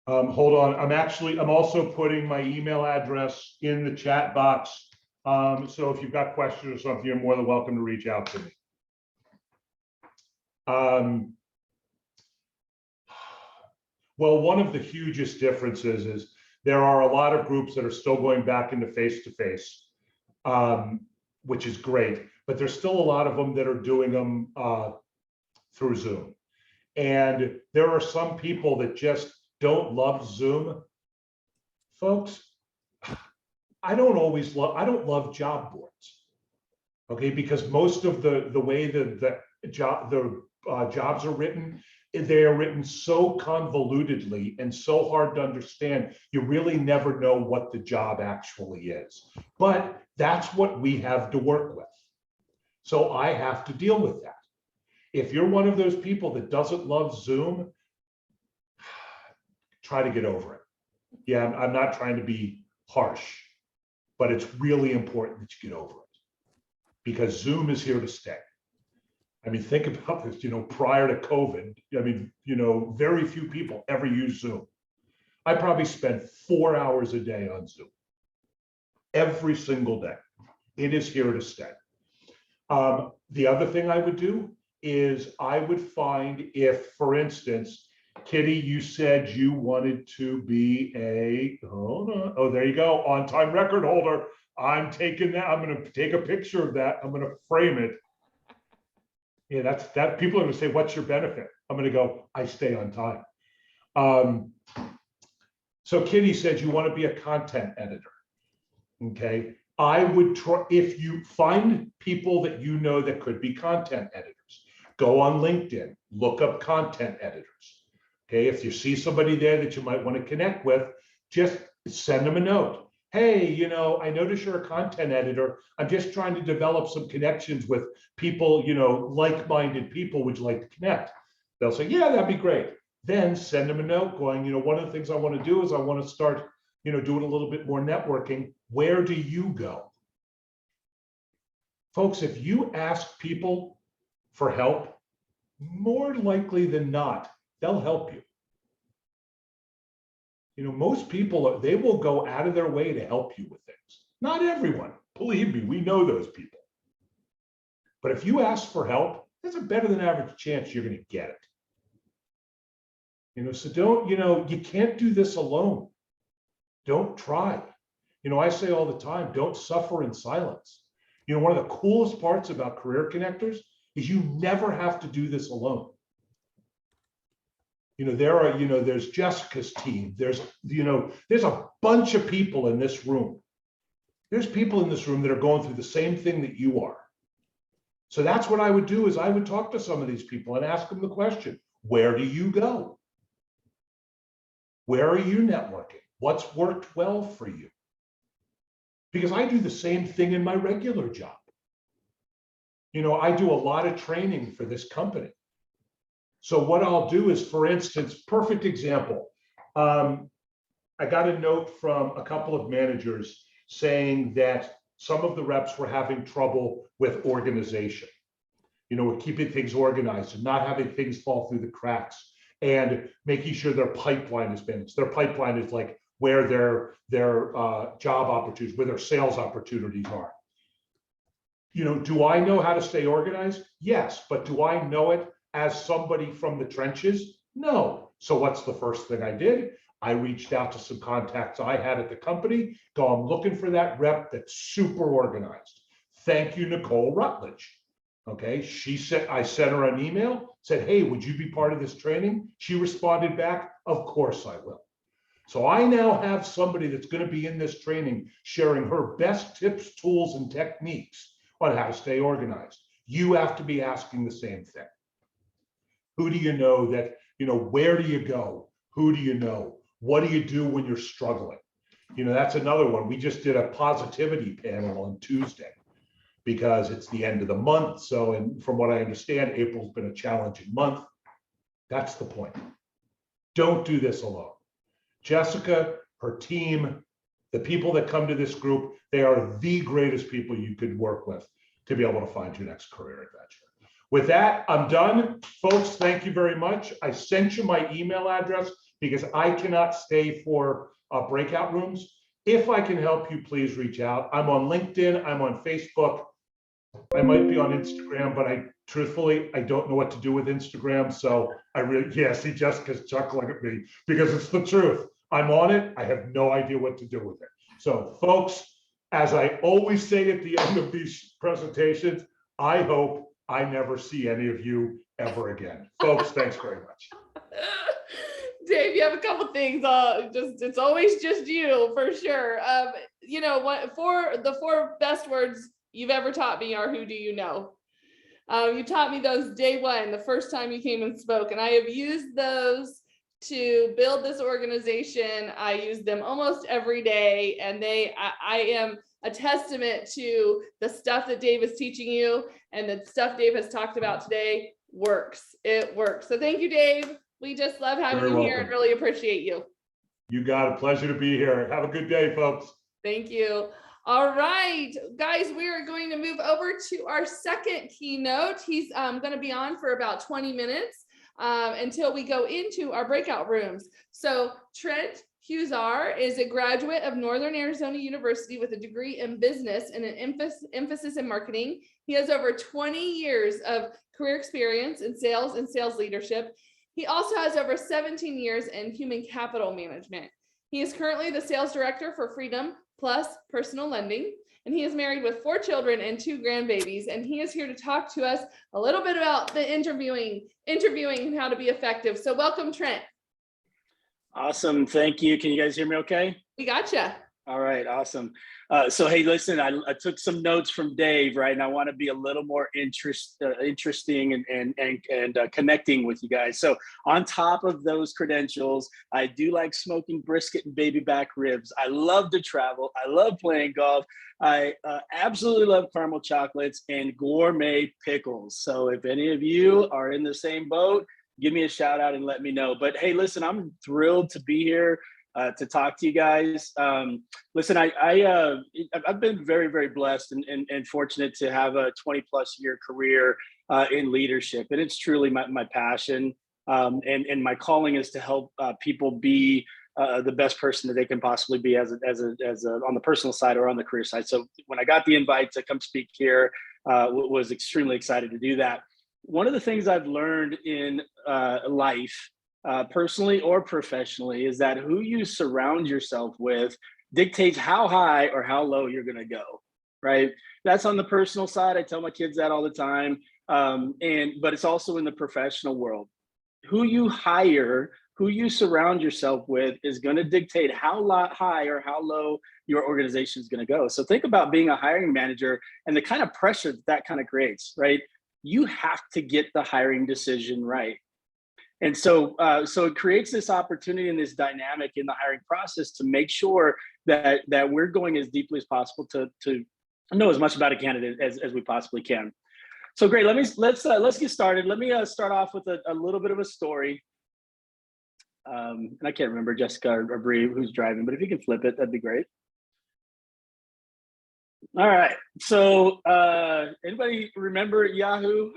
Hold on, I'm also putting my email address in the chat box. So if you've got questions or something, you're more than welcome to reach out to me. Well, one of the hugest differences is there are a lot of groups that are still going back into face-to-face, which is great, but there's still a lot of them that are doing them through Zoom. And there are some people that just don't love Zoom. Folks, I don't love job boards, okay? Because most of the way the jobs are written, they are written so convolutedly and so hard to understand, you really never know what the job actually is. But that's what we have to work with. So I have to deal with that. If you're one of those people that doesn't love Zoom, try to get over it. Yeah, I'm not trying to be harsh, but it's really important that you get over it because Zoom is here to stay. I mean, think about this, prior to COVID, I mean, very few people ever use Zoom. I probably spend 4 hours a day on Zoom every single day. It is here to stay. The other thing I would do is I would find if, for instance, Kitty, you said you wanted to be hold on. Oh, there you go, on-time record holder. I'm taking that. I'm going to take a picture of that. I'm going to frame it. Yeah, that. People are going to say, "What's your benefit?" I'm going to go, "I stay on time." So Kitty said you want to be a content editor. Okay, I would try, if you find people that that could be content editors, go on LinkedIn, look up content editors. Okay, if you see somebody there that you might want to connect with, just send them a note. Hey, I notice you're a content editor. I'm just trying to develop some connections with people, like-minded people. Would you like to connect? They'll say, yeah, that'd be great. Then send them a note going, one of the things I want to do is I want to start, doing a little bit more networking. Where do you go? Folks, if you ask people for help, more likely than not, they'll help you. Most people, they will go out of their way to help you with things. Not everyone, believe me, we know those people. But if you ask for help, there's a better than average chance you're going to get it. So don't, you can't do this alone. Don't try. I say all the time, don't suffer in silence. One of the coolest parts about Career Connectors is you never have to do this alone. There's Jessica's team. There's a bunch of people in this room. There's people in this room that are going through the same thing that you are. So that's what I would do is I would talk to some of these people and ask them the question, where do you go? Where are you networking? What's worked well for you? Because I do the same thing in my regular job. I do a lot of training for this company. So what I'll do is, for instance, perfect example. I got a note from a couple of managers saying that some of the reps were having trouble with organization, with keeping things organized and not having things fall through the cracks and making sure their pipeline is managed. Their pipeline is like where their job opportunities, where their sales opportunities are. Do I know how to stay organized? Yes, but do I know it as somebody from the trenches? No. So what's the first thing I did? I reached out to some contacts I had at the company. I'm looking for that rep that's super organized. Thank you, Nicole Rutledge. Okay, I sent her an email, said, hey, would you be part of this training? She responded back, of course I will. So I now have somebody that's going to be in this training sharing her best tips, tools, and techniques on how to stay organized. You have to be asking the same thing. Who do you know that, where do you go? Who do you know? What do you do when you're struggling? That's another one. We just did a positivity panel on Tuesday because it's the end of the month. So, and from what I understand, April's been a challenging month. That's the point. Don't do this alone. Jessica, her team, the people that come to this group, they are the greatest people you could work with to be able to find your next career adventure. With that, I'm done. Folks, thank you very much. I sent you my email address because I cannot stay for breakout rooms. If I can help you, please reach out. I'm on LinkedIn. I'm on Facebook. I might be on Instagram, but truthfully, I don't know what to do with Instagram. So see Jessica's chuckling at me because it's the truth. I'm on it. I have no idea what to do with it. So folks, as I always say at the end of these presentations, I hope I never see any of you ever again. Folks, thanks very much. Dave, you have a couple things. It's always just you for sure. The 4 best words you've ever taught me are, who do you know? You taught me those day one, the first time you came and spoke, and I have used those to build this organization. I use them almost every day, and I am a testament to the stuff that Dave is teaching you, and the stuff Dave has talked about today works. It works. So thank you, Dave. We just love having you here and really appreciate you. You got a pleasure to be here. Have a good day, folks. Thank you. All right, guys, we are going to move over to our second keynote. He's going to be on for about 20 minutes until we go into our breakout rooms. So Trent Husar is a graduate of Northern Arizona University with a degree in business and an emphasis in marketing. He has over 20 years of career experience in sales and sales leadership. He also has over 17 years in human capital management. He is currently the sales director for Freedom Plus Personal Lending, and he is married with 4 children and 2 grandbabies, and he is here to talk to us a little bit about the interviewing and how to be effective. So welcome, Trent. Awesome, thank you. Can you guys hear me okay? We gotcha. All right, awesome. So hey, listen, I took some notes from Dave, right? And I want to be a little more interesting and connecting with you guys. So on top of those credentials, I do like smoking brisket and baby back ribs. I love to travel. I love playing golf. I absolutely love caramel chocolates and gourmet pickles. So if any of you are in the same boat, give me a shout out and let me know. But hey, listen, I'm thrilled to be here. To talk to you guys. Listen, I've been very, very blessed and fortunate to have a 20+ year career in leadership. And it's truly my passion. And my calling is to help people be the best person that they can possibly be as on the personal side or on the career side. So when I got the invite to come speak here, was extremely excited to do that. One of the things I've learned in life, personally or professionally, is that who you surround yourself with dictates how high or how low you're going to go, right? That's on the personal side. I tell my kids that all the time. But it's also in the professional world. Who you hire, who you surround yourself with is going to dictate how high or how low your organization is going to go. So think about being a hiring manager and the kind of pressure that kind of creates, right? You have to get the hiring decision right. And so it creates this opportunity and this dynamic in the hiring process to make sure that we're going as deeply as possible to know as much about a candidate as we possibly can. So great, let's get started. Let me start off with a little bit of a story. And I can't remember Jessica or Bree who's driving, but if you can flip it, that'd be great. All right, so anybody remember Yahoo?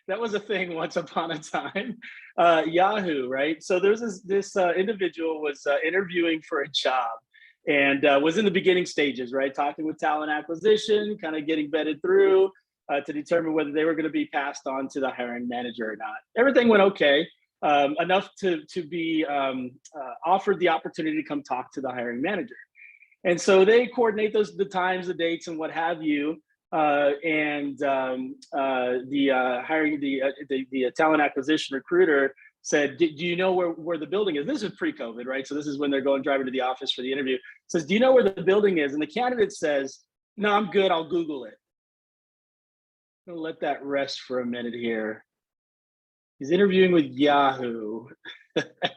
That was a thing once upon a time. Yahoo, right? So there's this individual was interviewing for a job and was in the beginning stages, right? Talking with talent acquisition, kind of getting vetted through to determine whether they were going to be passed on to the hiring manager or not. Everything went okay, enough to be offered the opportunity to come talk to the hiring manager. And so they coordinate the times, the dates, and what have you. The talent acquisition recruiter said, do you know where the building is? This is pre-COVID, right? So this is when they're driving to the office for the interview. Says, do you know where the building is? And the candidate says, no, I'm good. I'll Google it. I'm gonna let that rest for a minute here. He's interviewing with Yahoo.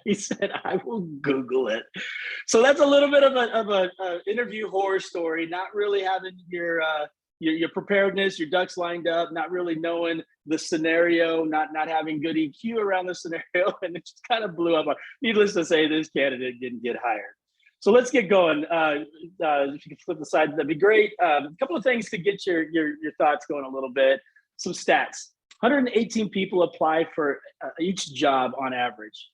He said, I will Google it. So that's a little bit of a interview horror story, not really having your preparedness, your ducks lined up, not really knowing the scenario, not having good EQ around the scenario, and it just kind of blew up. Needless to say, this candidate didn't get hired. So let's get going. If you could flip the slide, that'd be great. A couple of things to get your thoughts going a little bit. Some stats. 118 people apply for each job on average.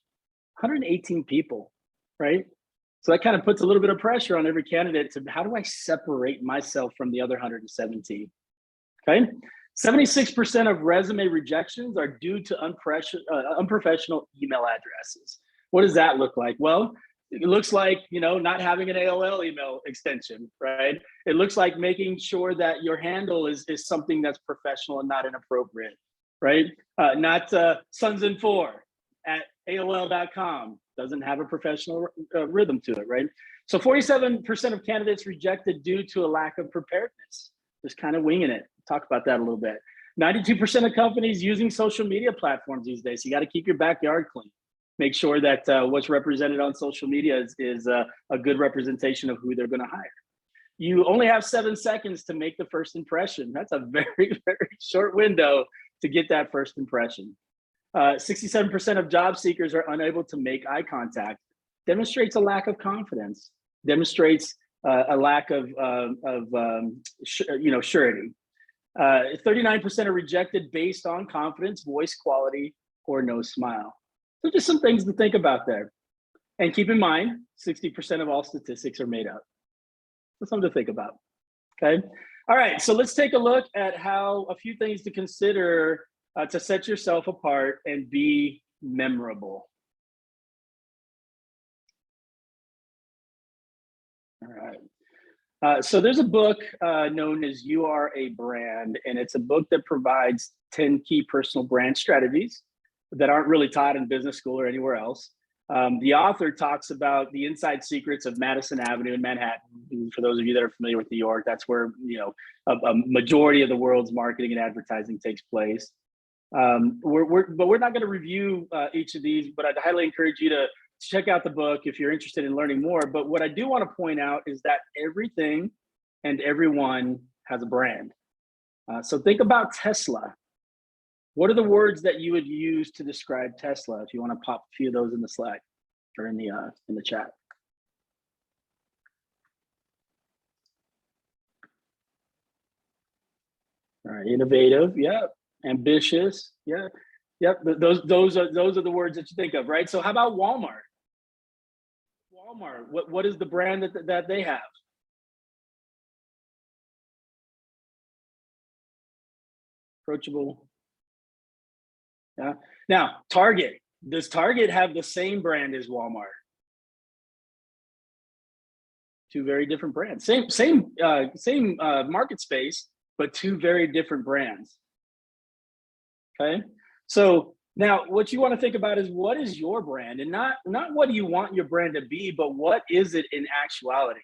118 people, right? So that kind of puts a little bit of pressure on every candidate to how do I separate myself from the other 117? Okay, 76% of resume rejections are due to unprofessional email addresses. What does that look like? Well, it looks like, not having an AOL email extension, right? It looks like making sure that your handle is something that's professional and not inappropriate, right? Not sonsin4@AOL.com. Doesn't have a professional rhythm to it, right? So 47% of candidates rejected due to a lack of preparedness, just kind of winging it. Talk about that a little bit. 92% of companies using social media platforms these days. So you got to keep your backyard clean. Make sure that what's represented on social media is a good representation of who they're going to hire. You only have 7 seconds to make the first impression. That's a very, very short window to get that first impression. 67% of job seekers are unable to make eye contact. Demonstrates a lack of confidence. Demonstrates a lack of surety. 39% are rejected based on confidence, voice quality, or no smile. So just some things to think about there. And keep in mind, 60% of all statistics are made up. That's something to think about, okay? All right, so let's take a look at how a few things to consider to set yourself apart and be memorable. All right. So there's a book known as You Are a Brand, and it's a book that provides 10 key personal brand strategies that aren't really taught in business school or anywhere else. The author talks about the inside secrets of Madison Avenue in Manhattan. For those of you that are familiar with New York, that's where a majority of the world's marketing and advertising takes place. But we're not going to review each of these, but I'd highly encourage you to check out the book if you're interested in learning more. But what I do want to point out is that everything and everyone has a brand. So think about Tesla. What are the words that you would use to describe Tesla? If you want to pop a few of those in the Slack or in the chat. All right, innovative, yeah. Ambitious, yeah. Yep, those are the words that you think of, right? So how about Walmart? What is the brand that they have? Approachable. Yeah. Now, Target. Does Target have the same brand as Walmart? Two very different brands. Same market space, but two very different brands. Okay. So now what you want to think about is, what is your brand, and not what do you want your brand to be, but what is it in actuality?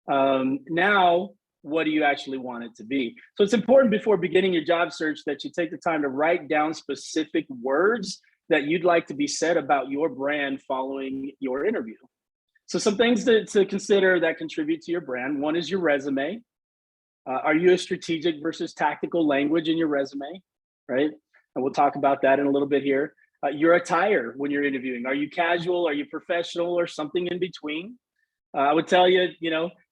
Now, what do you actually want it to be? So it's important before beginning your job search that you take the time to write down specific words that you'd like to be said about your brand following your interview. So some things to consider that contribute to your brand. One is your resume. Are you a strategic versus tactical language in your resume, right? And we'll talk about that in a little bit here. Your attire when you're interviewing. Are you casual? Are you professional, or something in between? I would tell you,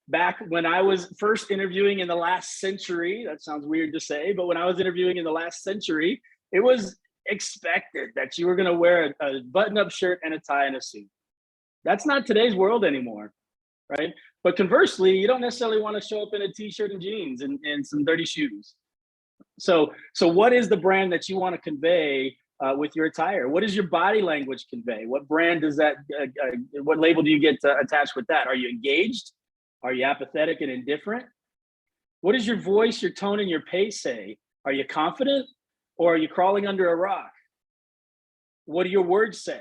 back when I was first interviewing in the last century, that sounds weird to say, but when I was interviewing in the last century, it was expected that you were going to wear a button-up shirt and a tie and a suit. That's not today's world anymore, right? But conversely, you don't necessarily want to show up in a t-shirt and jeans and some dirty shoes. So what is the brand that you want to convey with your attire? What does your body language convey? What brand does that, what label do you get attached with that? Are you engaged? Are you apathetic and indifferent? What does your voice, your tone, and your pace say? Are you confident, or are you crawling under a rock? What do your words say?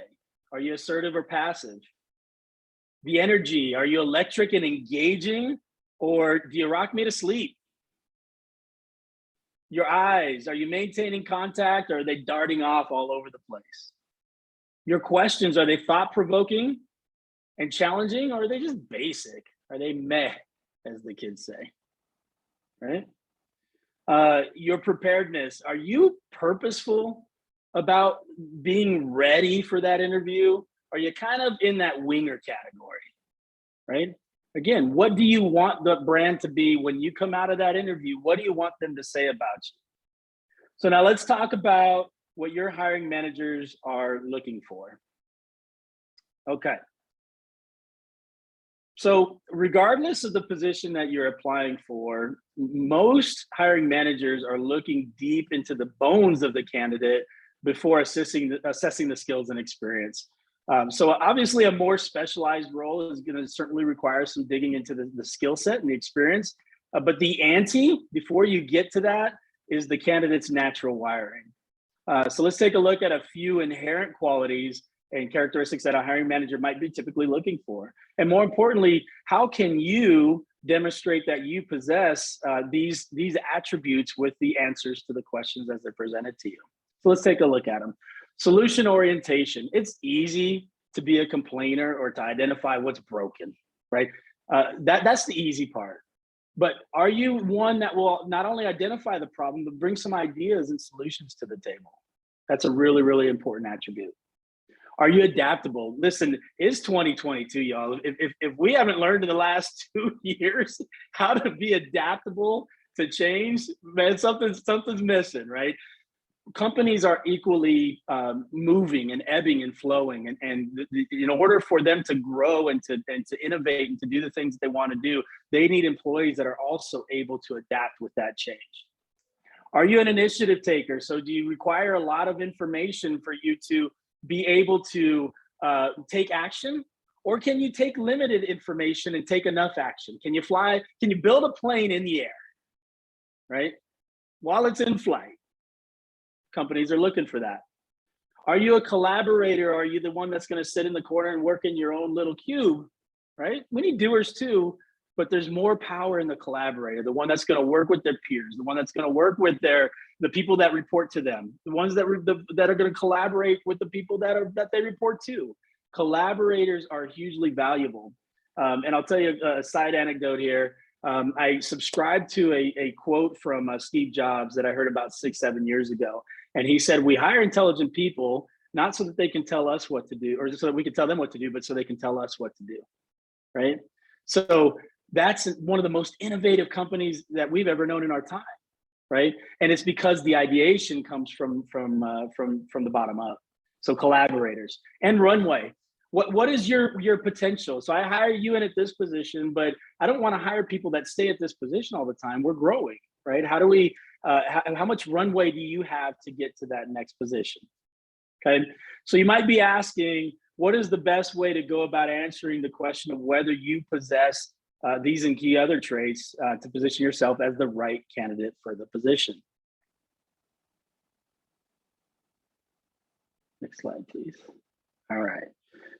Are you assertive or passive? The energy, are you electric and engaging, or do you rock me to sleep? Your eyes, are you maintaining contact, or are they darting off all over the place? Your questions, are they thought-provoking and challenging, or are they just basic? Are they meh, as the kids say, right? Your preparedness, are you purposeful about being ready for that interview? Are you kind of in that winger category, right? Again, what do you want the brand to be when you come out of that interview? What do you want them to say about you? So now let's talk about what your hiring managers are looking for. Okay. So regardless of the position that you're applying for, most hiring managers are looking deep into the bones of the candidate before assessing the skills and experience. So obviously a more specialized role is going to certainly require some digging into the skill set and the experience. But the ante before you get to that is the candidate's natural wiring. So let's take a look at a few inherent qualities and characteristics that a hiring manager might be typically looking for. And more importantly, how can you demonstrate that you possess these attributes with the answers to the questions as they're presented to you? So let's take a look at them. Solution orientation. It's easy to be a complainer or to identify what's broken, right? That's the easy part. But are you one that will not only identify the problem, but bring some ideas and solutions to the table? That's a really, really important attribute. Are you adaptable? Listen, it's 2022, y'all. If we haven't learned in the last 2 years how to be adaptable to change, man, something's missing, right? Companies are equally moving and ebbing and flowing, and in order for them to grow and to innovate and to do the things that they want to do, they need employees that are also able to adapt with that change. Are you an initiative taker? So do you require a lot of information for you to be able to take action? Or can you take limited information and take enough action? Can you fly? Can you build a plane in the air, right? While it's in flight? Companies are looking for that. Are you a collaborator? Or are you the one that's going to sit in the corner and work in your own little cube, right? We need doers too, but there's more power in the collaborator, the one that's going to work with their peers, the one that's going to work with the people that report to them, the ones that are going to collaborate with the people that they report to. Collaborators are hugely valuable. And I'll tell you a side anecdote here. I subscribed to a quote from Steve Jobs that I heard about 6-7 years ago. And he said, we hire intelligent people, not so that they can tell us what to do, or so that we can tell them what to do, but so they can tell us what to do, right? So that's one of the most innovative companies that we've ever known in our time, right? And it's because the ideation comes from the bottom up. So collaborators and runway. What is your potential? So I hire you in at this position, but I don't want to hire people that stay at this position all the time. We're growing, right? How do we? How much runway do you have to get to that next position? Okay, so you might be asking, what is the best way to go about answering the question of whether you possess these and key other traits to position yourself as the right candidate for the position? Next slide, please. All right.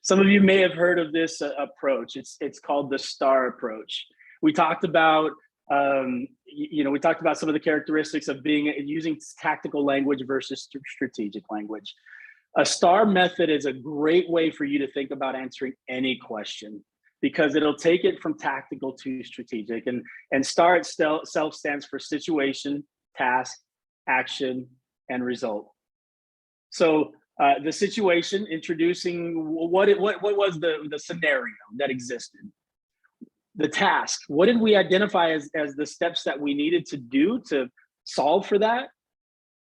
Some of you may have heard of this approach. It's called the STAR approach. We talked about we talked about some of the characteristics of using tactical language versus strategic language. A STAR method is a great way for you to think about answering any question, because it'll take it from tactical to strategic. And STAR itself stands for situation, task, action, and result. So the situation, introducing what was the scenario that existed. The task, what did we identify as the steps that we needed to do to solve for that?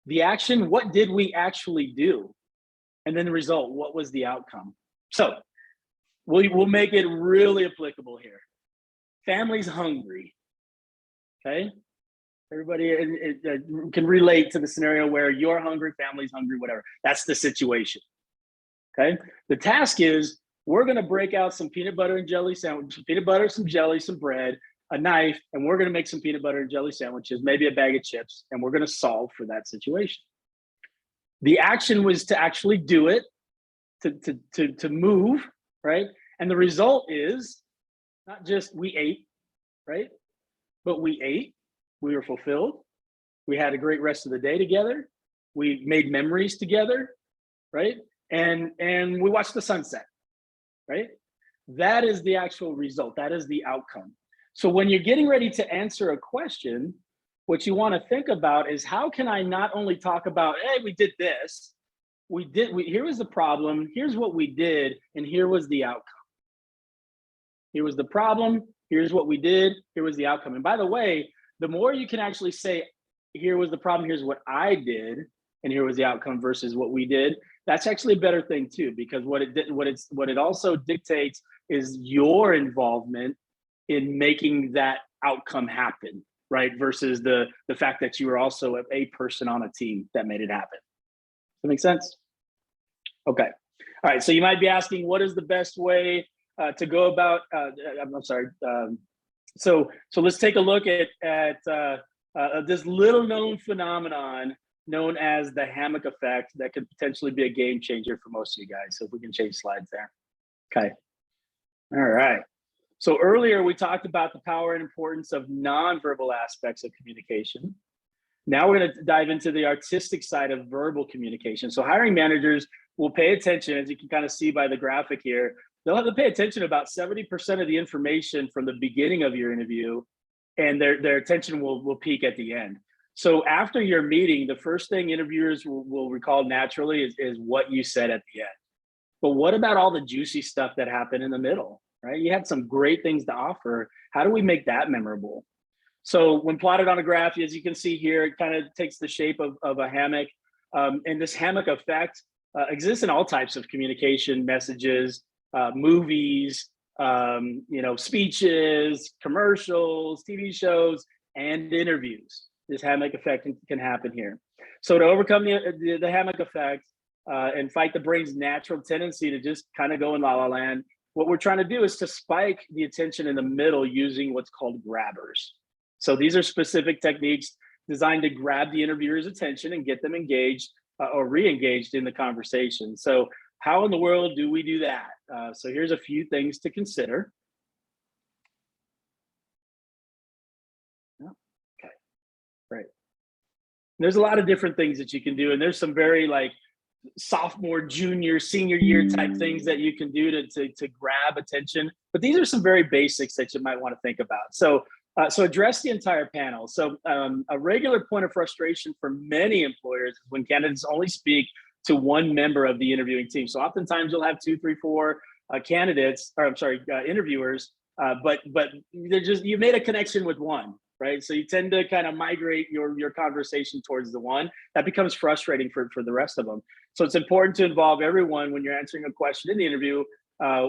The action, what did we actually do? And then the result, what was the outcome? So we'll make it really applicable here. Family's hungry, okay? Everybody can relate to the scenario where you're hungry, family's hungry, whatever. That's the situation, okay? The task is, we're gonna break out some peanut butter and jelly sandwich, peanut butter, some jelly, some bread, a knife, and we're gonna make some peanut butter and jelly sandwiches, maybe a bag of chips, and we're gonna solve for that situation. The action was to actually do it, to move, right? And the result is not just we ate, right? But we ate, we were fulfilled, we had a great rest of the day together, we made memories together, right? And we watched the sunset, right? That is the actual result. That is the outcome. So when you're getting ready to answer a question, what you want to think about is, how can I not only talk about, hey, we did this, here was the problem, here's what we did, and here was the outcome. Here was the problem, here's what we did, here was the outcome. And by the way, the more you can actually say, here was the problem, here's what I did, and here was the outcome versus what we did, that's actually a better thing too, because what it also dictates is your involvement in making that outcome happen, right? Versus the fact that you were also a person on a team that made it happen. Does that make sense? Okay. All right. So you might be asking, what is the best way to go about? I'm sorry. So let's take a look at this little known phenomenon known as the hammock effect that could potentially be a game changer for most of you guys. So if we can change slides there. Okay. All right. So earlier we talked about the power and importance of nonverbal aspects of communication. Now we're going to dive into the artistic side of verbal communication. So hiring managers will pay attention, as you can kind of see by the graphic here. They'll have to pay attention to about 70% of the information from the beginning of your interview, and their attention will peak at the end. So after your meeting, the first thing interviewers will recall naturally is what you said at the end. But what about all the juicy stuff that happened in the middle, right? You had some great things to offer. How do we make that memorable? So when plotted on a graph, as you can see here, it kind of takes the shape of a hammock. And this hammock effect exists in all types of communication, messages, movies, speeches, commercials, TV shows, and interviews. This hammock effect can happen here. So to overcome the hammock effect and fight the brain's natural tendency to just kind of go in la land, what we're trying to do is to spike the attention in the middle using what's called grabbers. So these are specific techniques designed to grab the interviewer's attention and get them engaged or re-engaged in the conversation. So how in the world do we do that? So here's a few things to consider. Okay, great. There's a lot of different things that you can do, and there's some very like sophomore, junior, senior year type things that you can do to grab attention. But these are some very basics that you might want to think about. So address the entire panel. So a regular point of frustration for many employers is when candidates only speak to one member of the interviewing team. So oftentimes you'll have 2, 3, 4 interviewers, but you made a connection with one, right? So you tend to kind of migrate your conversation towards the one. That becomes frustrating for the rest of them. So it's important to involve everyone when you're answering a question in the interview,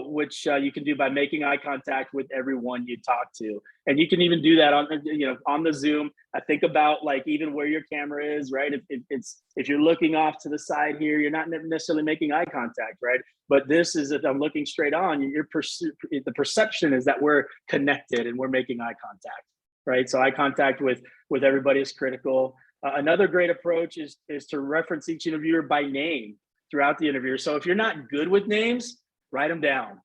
which you can do by making eye contact with everyone you talk to. And you can even do that on the Zoom. I think about like even where your camera is, right? If you're looking off to the side here, you're not necessarily making eye contact, right? But this is, if I'm looking straight on, the perception is that we're connected and we're making eye contact, right? So eye contact with everybody is critical. Another great approach is to reference each interviewer by name throughout the interview. So if you're not good with names, write them down,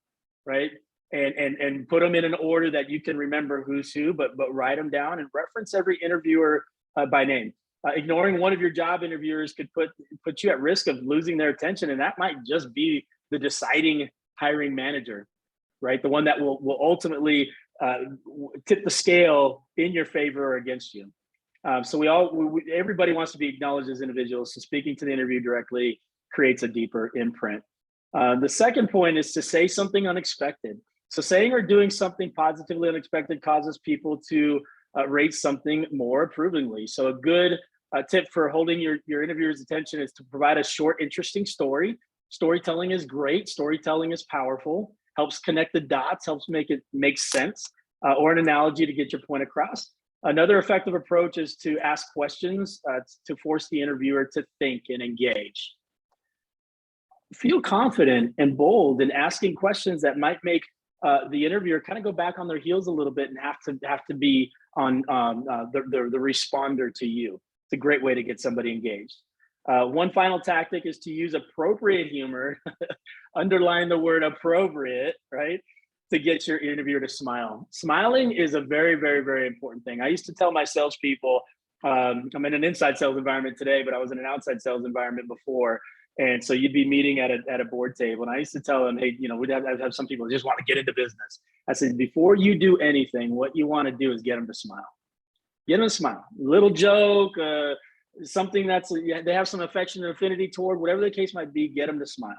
right? And put them in an order that you can remember who's who, but write them down and reference every interviewer by name. Ignoring one of your job interviewers could put you at risk of losing their attention, and that might just be the deciding hiring manager, right? The one that will ultimately tip the scale in your favor or against you. So everybody wants to be acknowledged as individuals. So speaking to the interview directly creates a deeper imprint. The second point is to say something unexpected. So saying or doing something positively unexpected causes people to rate something more approvingly. So a good tip for holding your interviewer's attention is to provide a short, interesting story. Storytelling is great. Storytelling is powerful, helps connect the dots, helps make it make sense, or an analogy to get your point across. Another effective approach is to ask questions to force the interviewer to think and engage. Feel confident and bold in asking questions that might make the interviewer kind of go back on their heels a little bit and have to be on the responder to you. It's a great way to get somebody engaged. One final tactic is to use appropriate humor, underline the word appropriate, right? To get your interviewer to smile. Smiling is a very, very, very important thing. I used to tell my salespeople, I'm in an inside sales environment today, but I was in an outside sales environment before. And so you'd be meeting at a board table. And I used to tell them, hey, we'd have some people who just want to get into business. I said, before you do anything, what you want to do is get them to smile. Get them to smile. Little joke, something they have some affection and affinity toward, whatever the case might be, get them to smile.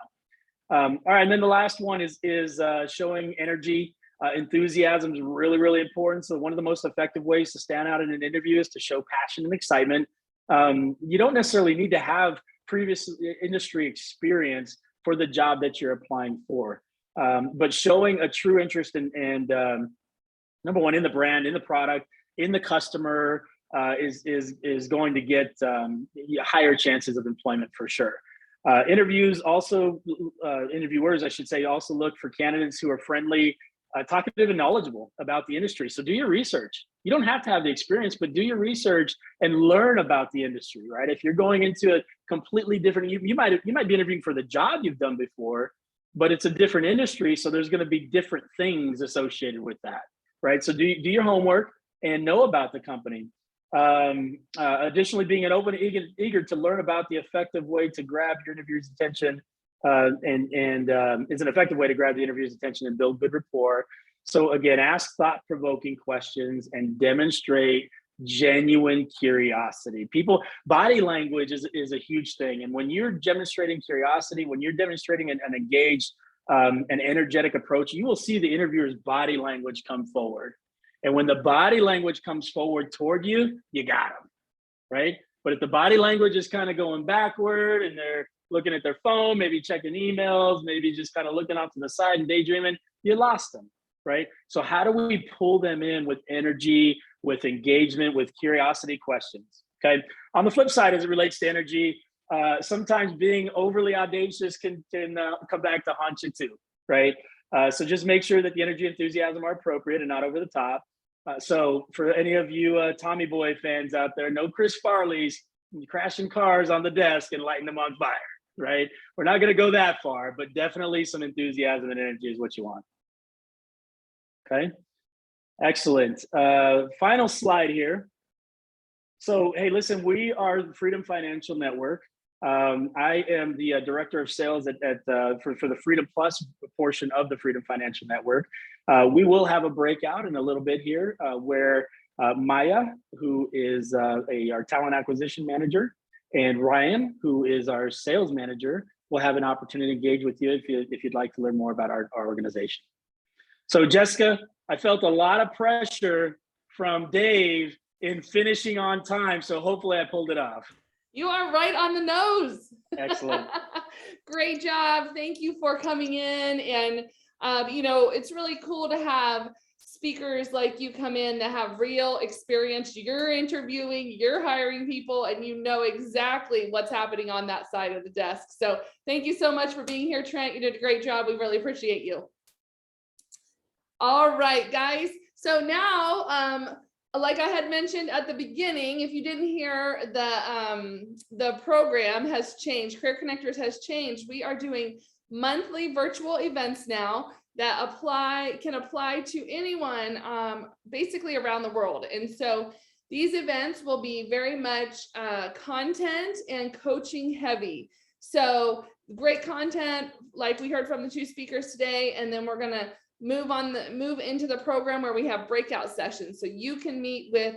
All right, and then the last one is showing energy. Enthusiasm is really, really important. So one of the most effective ways to stand out in an interview is to show passion and excitement. You don't necessarily need to have previous industry experience for the job that you're applying for, but showing a true interest and number one, in the brand, in the product, in the customer is going to get higher chances of employment for sure. Interviewers, I should say, also look for candidates who are friendly, talkative, and knowledgeable about the industry. So do your research. You don't have to have the experience, but do your research and learn about the industry, right? If you're going into a completely different, you might be interviewing for the job you've done before, but it's a different industry. So there's going to be different things associated with that, right? So do your homework and know about the company. Additionally, being an open, eager to learn about the effective way to grab your interviewer's attention is an effective way to grab the interviewer's attention and build good rapport. So again, ask thought-provoking questions and demonstrate genuine curiosity. People, body language is a huge thing. And when you're demonstrating curiosity, when you're demonstrating an engaged, an energetic approach, you will see the interviewer's body language come forward. And when the body language comes forward toward you, you got them, right? But if the body language is kind of going backward and they're looking at their phone, maybe checking emails, maybe just kind of looking off to the side and daydreaming, you lost them, right? So how do we pull them in with energy, with engagement, with curiosity questions? Okay. On the flip side, as it relates to energy, sometimes being overly audacious can come back to haunt you too, right? So just make sure that the energy and enthusiasm are appropriate and not over the top. So for any of you Tommy Boy fans out there, no Chris Farley's crashing cars on the desk and lighting them on fire, right? We're not going to go that far, but definitely some enthusiasm and energy is what you want. Okay, excellent. Final slide here. So, hey, listen, we are the Freedom Financial Network. I am the director of sales for the Freedom Plus portion of the Freedom Financial Network. We will have a breakout in a little bit here where Maya, who is our talent acquisition manager, and Ryan, who is our sales manager, will have an opportunity to engage with you if you'd like to learn more about our organization. So Jessica, I felt a lot of pressure from Dave in finishing on time, so hopefully I pulled it off. You are right on the nose. Excellent. Great job. Thank you for coming in. And, you know, it's really cool to have speakers like you come in that have real experience. You're interviewing, you're hiring people, and you know exactly what's happening on that side of the desk. So thank you so much for being here, Trent. You did a great job. We really appreciate you. All right, guys. So now, like I had mentioned at the beginning, if you didn't hear, the program has changed. Career Connectors has changed. We are doing monthly virtual events now that can apply to anyone basically around the world. And so these events will be very much content and coaching heavy. So great content, like we heard from the two speakers today, and then we're gonna move into the program where we have breakout sessions. So you can meet with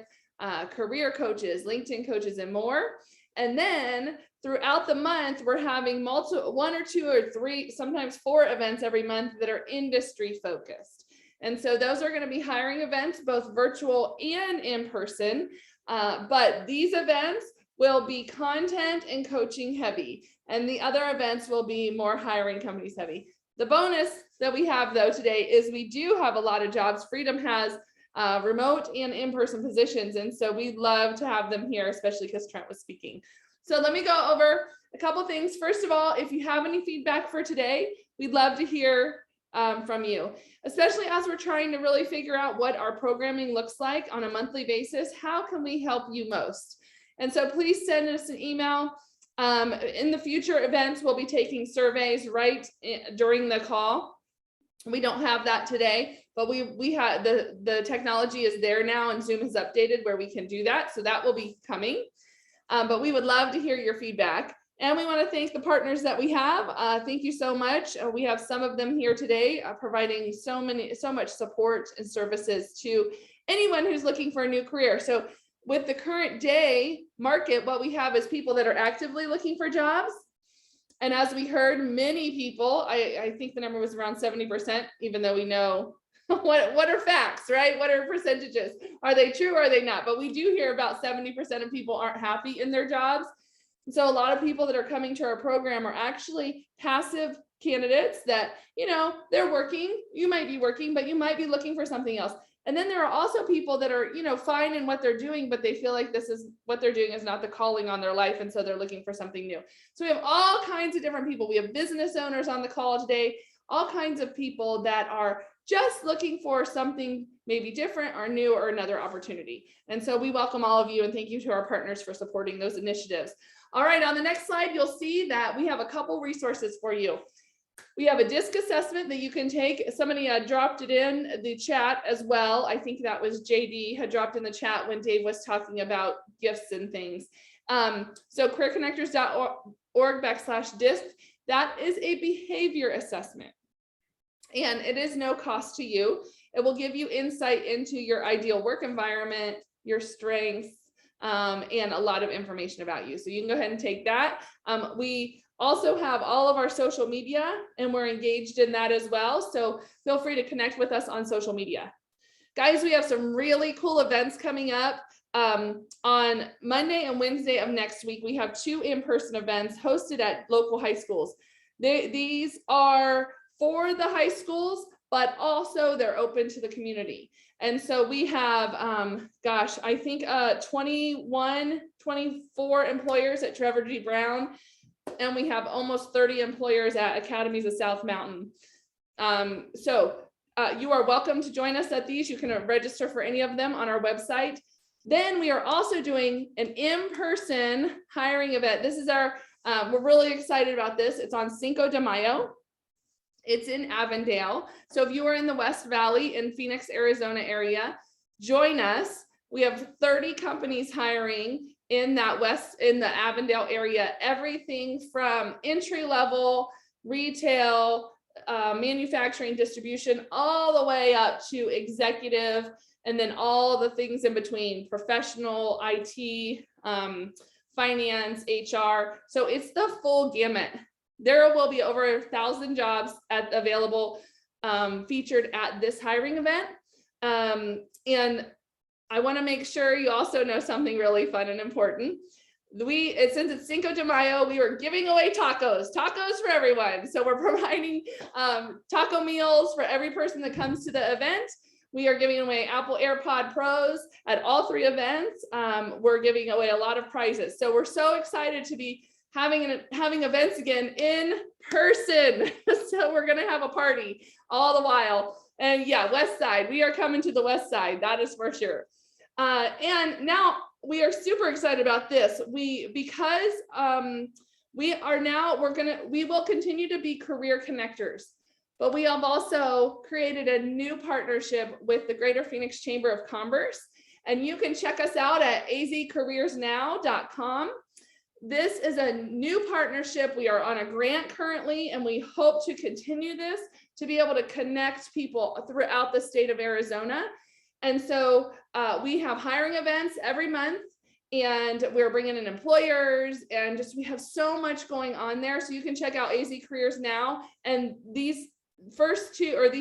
career coaches, LinkedIn coaches, and more. And then throughout the month, we're having one or two or three, sometimes 4 events every month that are industry focused. And so those are going to be hiring events, both virtual and in person. But these events will be content and coaching heavy, and the other events will be more hiring companies heavy. The bonus that we have though today is we do have a lot of jobs. Freedom has remote and in-person positions, and so we'd love to have them here, especially because Trent was speaking. So let me go over a couple things. First of all, if you have any feedback for today, we'd love to hear from you, especially as we're trying to really figure out what our programming looks like on a monthly basis. How can we help you most? And so please send us an email. In the future events, we'll be taking surveys right during the call. We don't have that today, but we have the technology is there now, and Zoom has updated where we can do that. So that will be coming. But we would love to hear your feedback. And we want to thank the partners that we have. Thank you so much. We have some of them here today providing so much support and services to anyone who's looking for a new career. So with the current day market, what we have is people that are actively looking for jobs. And as we heard, many people, I think the number was around 70%, even though we know what are facts, right? What are percentages? Are they true or are they not? But we do hear about 70% of people aren't happy in their jobs. So a lot of people that are coming to our program are actually passive candidates that, you know, they're working, you might be working, but you might be looking for something else. And then there are also people that are, you know, fine in what they're doing, but they feel like this is what they're doing is not the calling on their life. And so they're looking for something new. So we have all kinds of different people. We have business owners on the call today, all kinds of people that are just looking for something maybe different or new or another opportunity. And so we welcome all of you and thank you to our partners for supporting those initiatives. All right, on the next slide, you'll see that we have a couple resources for you. We have a DISC assessment that you can take. Somebody dropped it in the chat as well. I think that was JD had dropped in the chat when Dave was talking about gifts and things. So careerconnectors.org/DISC, that is a behavior assessment. And it is no cost to you. It will give you insight into your ideal work environment, your strengths, and a lot of information about you. So you can go ahead and take that. We also have all of our social media, and we're engaged in that as well. So feel free to connect with us on social media. Guys, we have some really cool events coming up. On Monday and Wednesday of next week, we have 2 in-person events hosted at local high schools. These are for the high schools, but also they're open to the community. And so we have, I think 24 employers at Trevor G. Brown, and we have almost 30 employers at Academies of South Mountain. You are welcome to join us at these. You can register for any of them on our website. Then we are also doing an in-person hiring event. This is our, we're really excited about this. It's on Cinco de Mayo. It's in Avondale. So if you are in the West Valley in Phoenix, Arizona area, join us. We have 30 companies hiring in the Avondale area, everything from entry level, retail, manufacturing, distribution, all the way up to executive, and then all the things in between, professional, IT, finance, HR. So it's the full gamut. There will be over 1,000 jobs available featured at this hiring event. And I want to make sure you also know something really fun and important. Since it's Cinco de Mayo, we are giving away tacos for everyone. So we're providing taco meals for every person that comes to the event. We are giving away Apple AirPod Pros at all 3 events. We're giving away a lot of prizes. So we're so excited to be having events again in person. So we're gonna have a party all the while. And yeah, West Side, we are coming to the West Side, that is for sure. And now we are super excited about this. We will continue to be career connectors, but we have also created a new partnership with the Greater Phoenix Chamber of Commerce, and you can check us out at azcareersnow.com. This is a new partnership. We are on a grant currently, and we hope to continue this to be able to connect people throughout the state of Arizona. And so we have hiring events every month, and we're bringing in employers, and we have so much going on there. So you can check out AZ Careers Now. And these next 2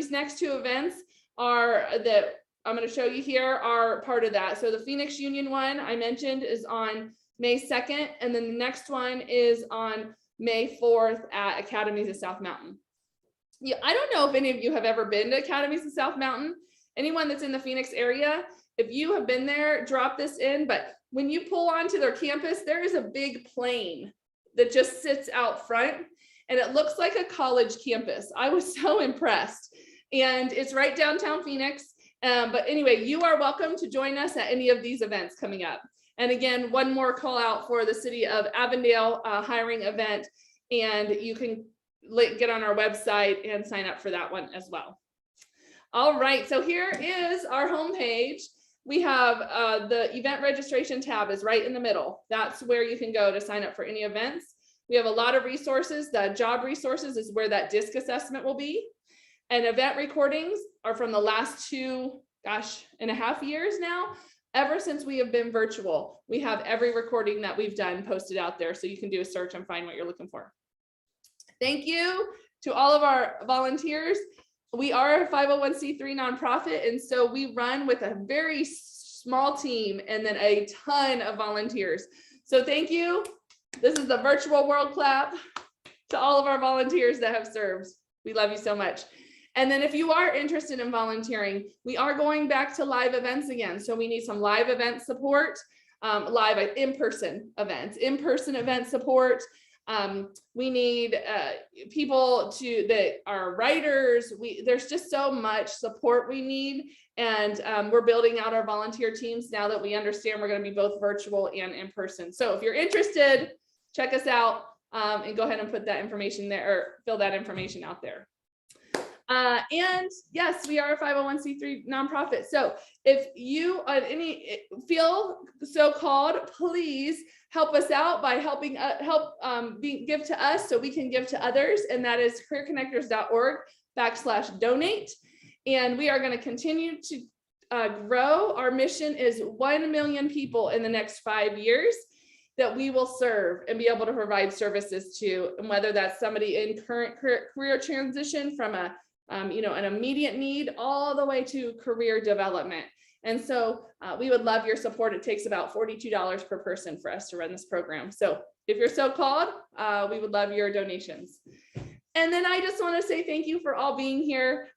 events that I'm going to show you here are part of that. So the Phoenix Union one I mentioned is on May 2nd, and then the next one is on May 4th at Academies of South Mountain. Yeah, I don't know if any of you have ever been to Academies of South Mountain. Anyone that's in the Phoenix area, if you have been there, drop this in. But when you pull onto their campus, there is a big plane that just sits out front, and it looks like a college campus. I was so impressed, and it's right downtown Phoenix. But anyway, you are welcome to join us at any of these events coming up. And again, one more call out for the city of Avondale hiring event, and you can get on our website and sign up for that one as well. All right, so here is our homepage. We have the event registration tab is right in the middle. That's where you can go to sign up for any events. We have a lot of resources. The job resources is where that DISC assessment will be. And event recordings are from the last 2.5 years now. Ever since we have been virtual, we have every recording that we've done posted out there, so you can do a search and find what you're looking for. Thank you to all of our volunteers. We are a 501c3 nonprofit, and so we run with a very small team and then a ton of volunteers. So thank you. This is the virtual world clap to all of our volunteers that have served. We love you so much. And then if you are interested in volunteering, we are going back to live events again. So we need some live event support, live in-person event support. We need people that are writers. There's just so much support we need. And we're building out our volunteer teams now that we understand we're going to be both virtual and in person. So if you're interested, check us out and go ahead and put that information there, or fill that information out there. And yes, we are a 501c3 nonprofit. So if you feel so called, please help us out by helping give to us so we can give to others. And that is careerconnectors.org/donate. And we are going to continue to grow. Our mission is 1 million people in the next 5 years that we will serve and be able to provide services to, and whether that's somebody in current career transition from a an immediate need all the way to career development. And so we would love your support. It takes about $42 per person for us to run this program. So if you're so called, we would love your donations. And then I just want to say thank you for all being here.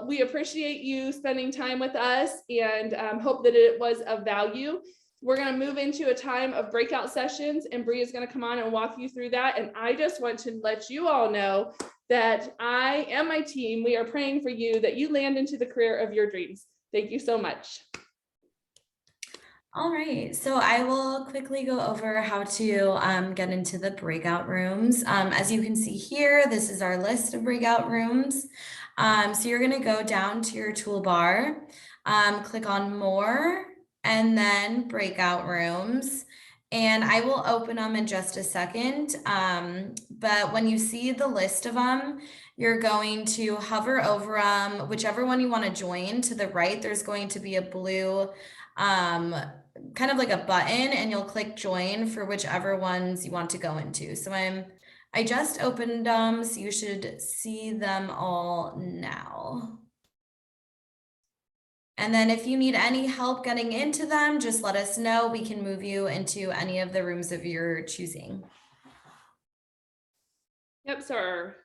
We appreciate you spending time with us and hope that it was of value. We're going to move into a time of breakout sessions, and Bree is going to come on and walk you through that. And I just want to let you all know that I and my team, we are praying for you that you land into the career of your dreams. Thank you so much. All right, so I will quickly go over how to get into the breakout rooms. As you can see here, this is our list of breakout rooms. So you're gonna go down to your toolbar, click on more, and then breakout rooms. And I will open them in just a second. But when you see the list of them, you're going to hover over them, whichever one you want to join. To the right, there's going to be a blue kind of like a button, and you'll click join for whichever ones you want to go into. So I just opened them, so you should see them all now. And then if you need any help getting into them, just let us know. We can move you into any of the rooms of your choosing. Yep, so our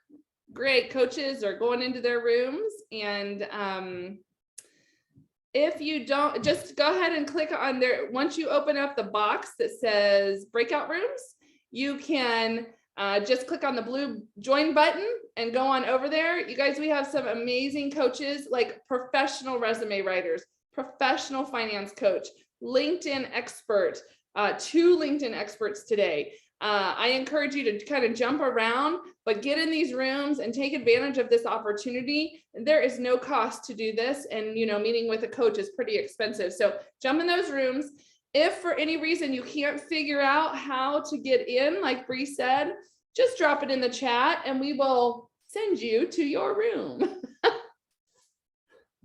great coaches are going into their rooms, and if you don't, just go ahead and click on there. Once you open up the box that says breakout rooms, you can just click on the blue join button and go on over there. You guys, we have some amazing coaches, like professional resume writers, professional finance coach, LinkedIn expert, 2 LinkedIn experts today. I encourage you to kind of jump around, but get in these rooms and take advantage of this opportunity. There is no cost to do this. And, meeting with a coach is pretty expensive. So jump in those rooms. If for any reason you can't figure out how to get in, like Bree said, just drop it in the chat and we will send you to your room.